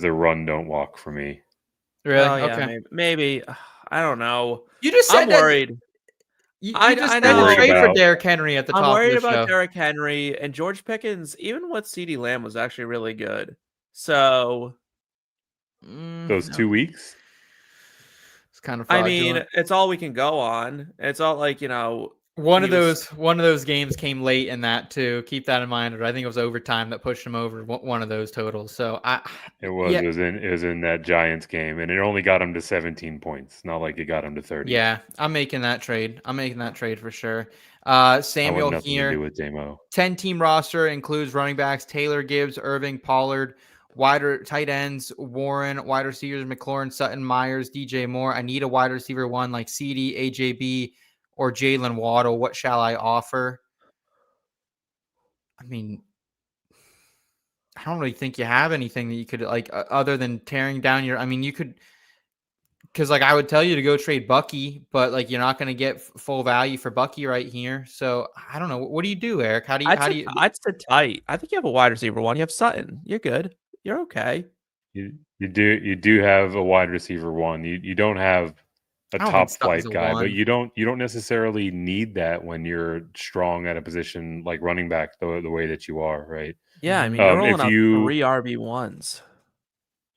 a run, don't walk for me. Really? Oh, yeah, okay. Maybe. I don't know. You just said I'm worried. You just said to trade for Derrick Henry at the top of the show. I'm worried about Derrick Henry and George Pickens. Even what CeeDee Lamb was actually really good. So those 2 weeks. It's kind of fraudulent. I mean, it's all we can go on. It's all like, one of those games came late in that too. Keep that in mind. I think it was overtime that pushed him over one of those totals. So it was in that Giants game, and it only got him to 17 points. Not like it got him to 30. Yeah, I'm making that trade. For sure. Samuel here. To do with Damo. 10-team roster includes running backs Taylor, Gibbs, Irving, Pollard, tight ends Warren, wide receivers McLaurin, Sutton, Myers, DJ Moore. I need a wide receiver one like CD, AJB, or Jalen Waddle. What shall I offer? I mean, I don't really think you have anything that you could other than tearing down you could Because like I would tell you to go trade Bucky, but like you're not going to get full value for Bucky right here. So I don't know. What do you do, Eric? How do you? I'd sit tight. I think you have a wide receiver one. You have Sutton. You're good. You're okay. You do have a wide receiver one. You don't have a top flight guy, but you don't necessarily need that when you're strong at a position like running back the way that you are, right? Yeah, I mean you're rolling out 3 RB1s.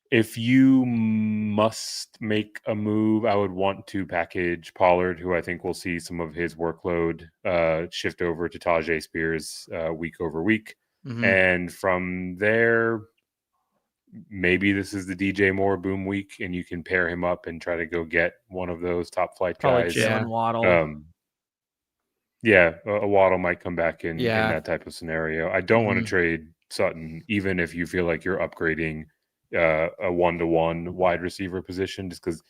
If you must make a move, I would want to package Pollard, who I think will see some of his workload shift over to Tajay Spears week over week. And from there, maybe this is the DJ Moore boom week, and you can pair him up and try to go get one of those top flight guys. Waddle. A Waddle might come back in that type of scenario. I don't want to trade Sutton, even if you feel like you're upgrading a 1-to-1 wide receiver position, just because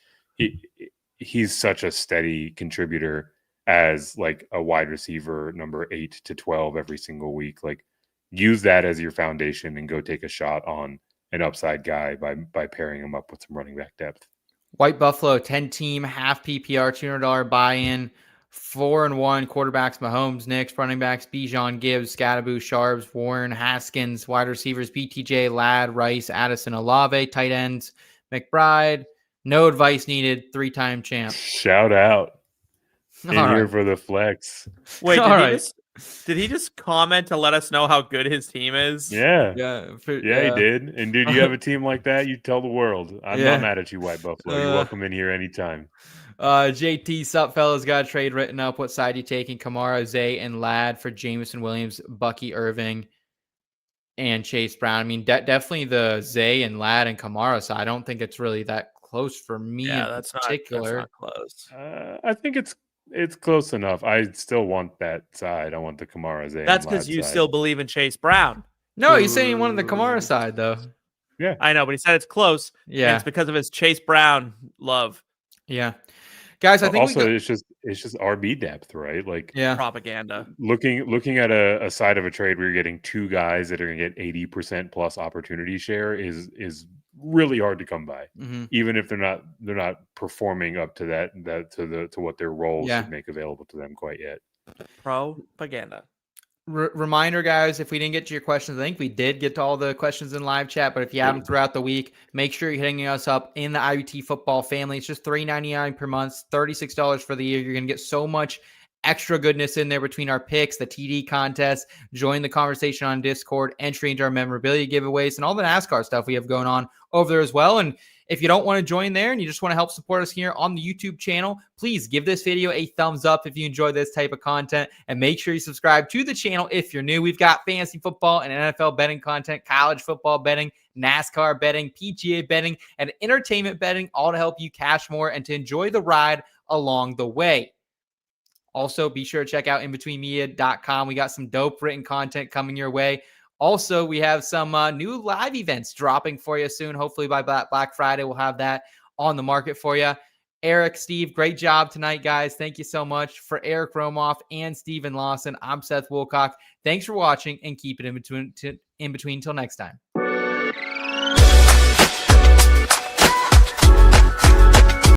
he's such a steady contributor as like a wide receiver number 8 to 12 every single week. Like, use that as your foundation and go take a shot on an upside guy by pairing him up with some running back depth. White Buffalo 10-team half PPR $200 buy-in. 4-1 quarterbacks: Mahomes, Knicks, running backs: Bijan, Gibbs, Scatteraboo, Sharps, Warren, Haskins, wide receivers: BTJ, Ladd, Rice, Addison, Olave, tight ends: McBride. No advice needed. 3-time champ. Shout out in here for the flex. Wait, did he just comment to let us know how good his team is? Yeah, he did. And dude, you have a team like that, you tell the world. I'm not mad at you, White Buffalo. You're welcome in here anytime. JT, sup, fellas? Got a trade written up. What side you taking? Kamara, Zay, and Ladd for Jameson Williams, Bucky Irving, and Chase Brown. I mean, definitely the Zay and Ladd and Kamara side. I don't think it's really that close for me. Yeah, that's particular. Not close. I think it's close enough. I still want that side. I want the Kamara Zay. That's because you still believe in Chase Brown. No, he's saying he wanted the Kamara side, though. Yeah, I know, but he said it's close. Yeah, it's because of his Chase Brown love. Yeah. Guys, I think also it's just RB depth, right? Like, propaganda. Looking at a side of a trade where you're getting 2 guys that are going to get 80% plus opportunity share is really hard to come by, even if they're not performing up to to what their role should make available to them quite yet. Propaganda. Reminder, guys, if we didn't get to your questions, I think we did get to all the questions in live chat, but if you have them throughout the week, make sure you're hitting us up in the IBT football family. It's just $3.99 per month, $36 for the year. You're going to get so much extra goodness in there between our picks, the TD contest, join the conversation on Discord, entry into our memorabilia giveaways, and all the NASCAR stuff we have going on over there as well. And if you don't want to join there and you just want to help support us here on the YouTube channel, please give this video a thumbs up if you enjoy this type of content, and make sure you subscribe to the channel if you're new. We've got fantasy football and NFL betting content, college football betting, NASCAR betting, PGA betting, and entertainment betting, all to help you cash more and to enjoy the ride along the way. Also, be sure to check out inbetweenmedia.com. We got some dope written content coming your way. Also, we have some new live events dropping for you soon. Hopefully by Black Friday, we'll have that on the market for you. Eric, Steve, great job tonight, guys. Thank you so much. For Eric Romoff and Steven Lawson, I'm Seth Wilcock. Thanks for watching, and keep it in between till next time.